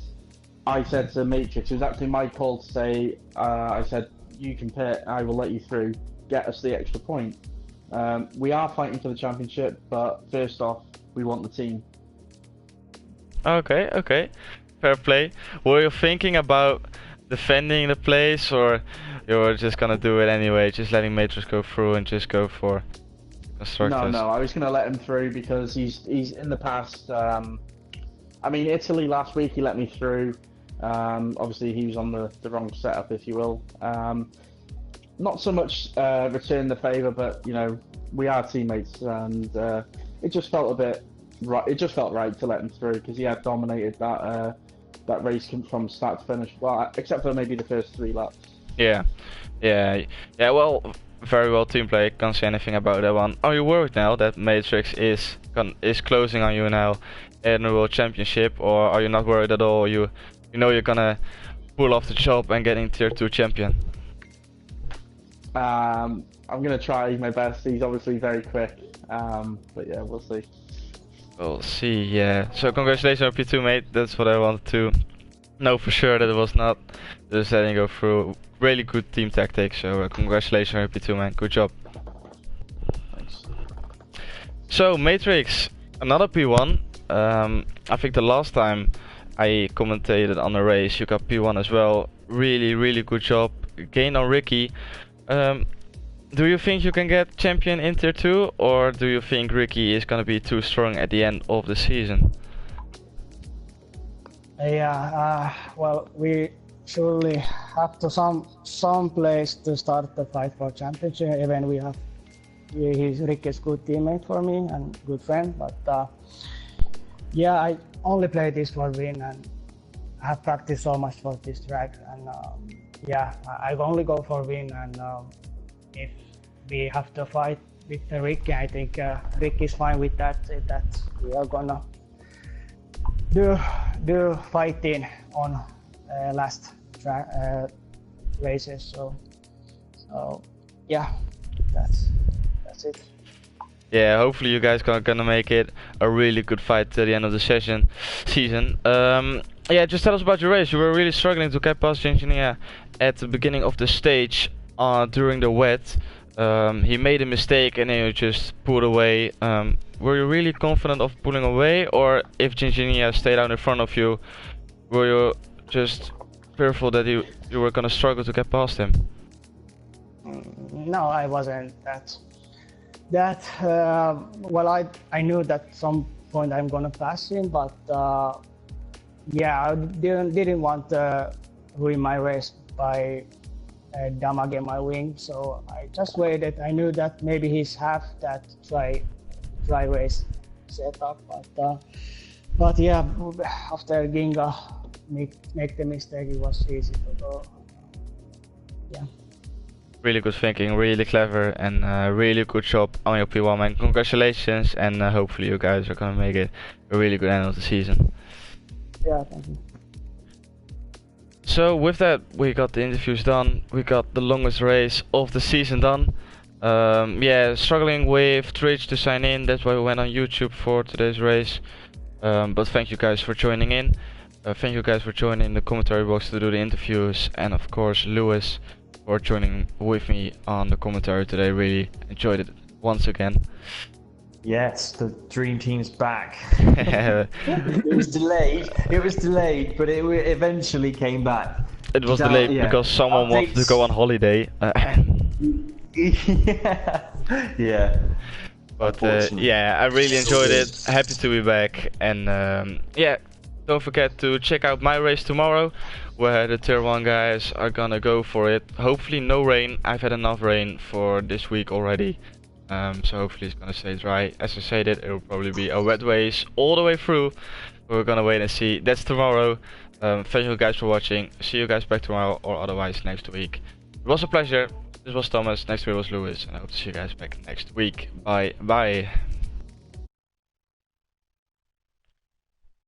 I said to Matrix, it was actually my call to say, I said, you can pit, I will let you through, get us the extra point. We are fighting for the championship, but first off, we want the team. Okay, fair play. Were you thinking about defending the place, or you were just gonna do it anyway, just letting Matrix go through and just go for Constructors? No, I was going to let him through because he's in the past. I mean, Italy last week he let me through. Obviously, he was on the wrong setup, if you will. Not so much return the favour, but you know, we are teammates, and it just felt a bit right. It just felt right to let him through because he had dominated that race from start to finish. Well, except for maybe the first 3 laps. Yeah. Well, very well team play. Can't say anything about that one. Are you worried now that Matrix is closing on you now in the World Championship, or are you not worried at all? You know you're gonna pull off the job and getting Tier 2 champion. I'm gonna try my best. He's obviously very quick, but yeah, we'll see. We'll see. Yeah. So congratulations on P2, mate. That's what I wanted to know for sure, that it was not just letting go through really good team tactics. So congratulations on P2, man. Good job. Thanks. So Matrix, another P1. I think the last time I commentated on a race, you got P1 as well. Really good job. Gain on Ricky. Do you think you can get champion in Tier 2, or do you think Ricky is gonna be too strong at the end of the season? Yeah, well, we surely have to some place to start the fight for championship. Even Ricky is good teammate for me and good friend, but yeah, I only play this for win and have practiced so much for this track, and yeah, I only go for win, and if we have to fight with Ricky, I think Ricky is fine with that. That we are gonna do fighting on last races. So yeah, that's it. Yeah, hopefully you guys gonna make it a really good fight to the end of the season. Yeah, just tell us about your race. You were really struggling to get past the engineer at the beginning of the stage during the wet. He made a mistake and then you just pulled away. Were you really confident of pulling away, or if Engineer stayed out in front of you, were you just fearful that you were gonna struggle to get past him? No, I wasn't that well, I knew that some point I'm gonna pass him, but yeah, I didn't want to ruin my race by damaging my wing, so I just waited. I knew that maybe he's half that dry race setup, but yeah, after Ginga make the mistake, it was easy to go. Yeah. Really good thinking, really clever, and really good job on your P1, man. Congratulations, and hopefully you guys are gonna make it a really good end of the season. Yeah, thank you. So with that, we got the interviews done. We got the longest race of the season done. Yeah, struggling with Twitch to sign in. That's why we went on YouTube for today's race. But thank you guys for joining in. Thank you guys for joining in the commentary box to do the interviews, and of course Lewis for joining with me on the commentary today. Really enjoyed it once again. Yes, the dream team's back. It was delayed, but it eventually came back. It was delayed because someone wanted to go on holiday. Yeah. But yeah, I really enjoyed it. Happy to be back, and yeah, don't forget to check out my race tomorrow, where the Tier 1 guys are gonna go for it. Hopefully no rain. I've had enough rain for this week already. So hopefully it's gonna stay dry. As I said, it will probably be a wet race all the way through. We're gonna wait and see. That's tomorrow. Thank you guys for watching. See you guys back tomorrow, or otherwise next week. It was a pleasure. This was Thomas. Next week was Lewis, and I hope to see you guys back next week. Bye.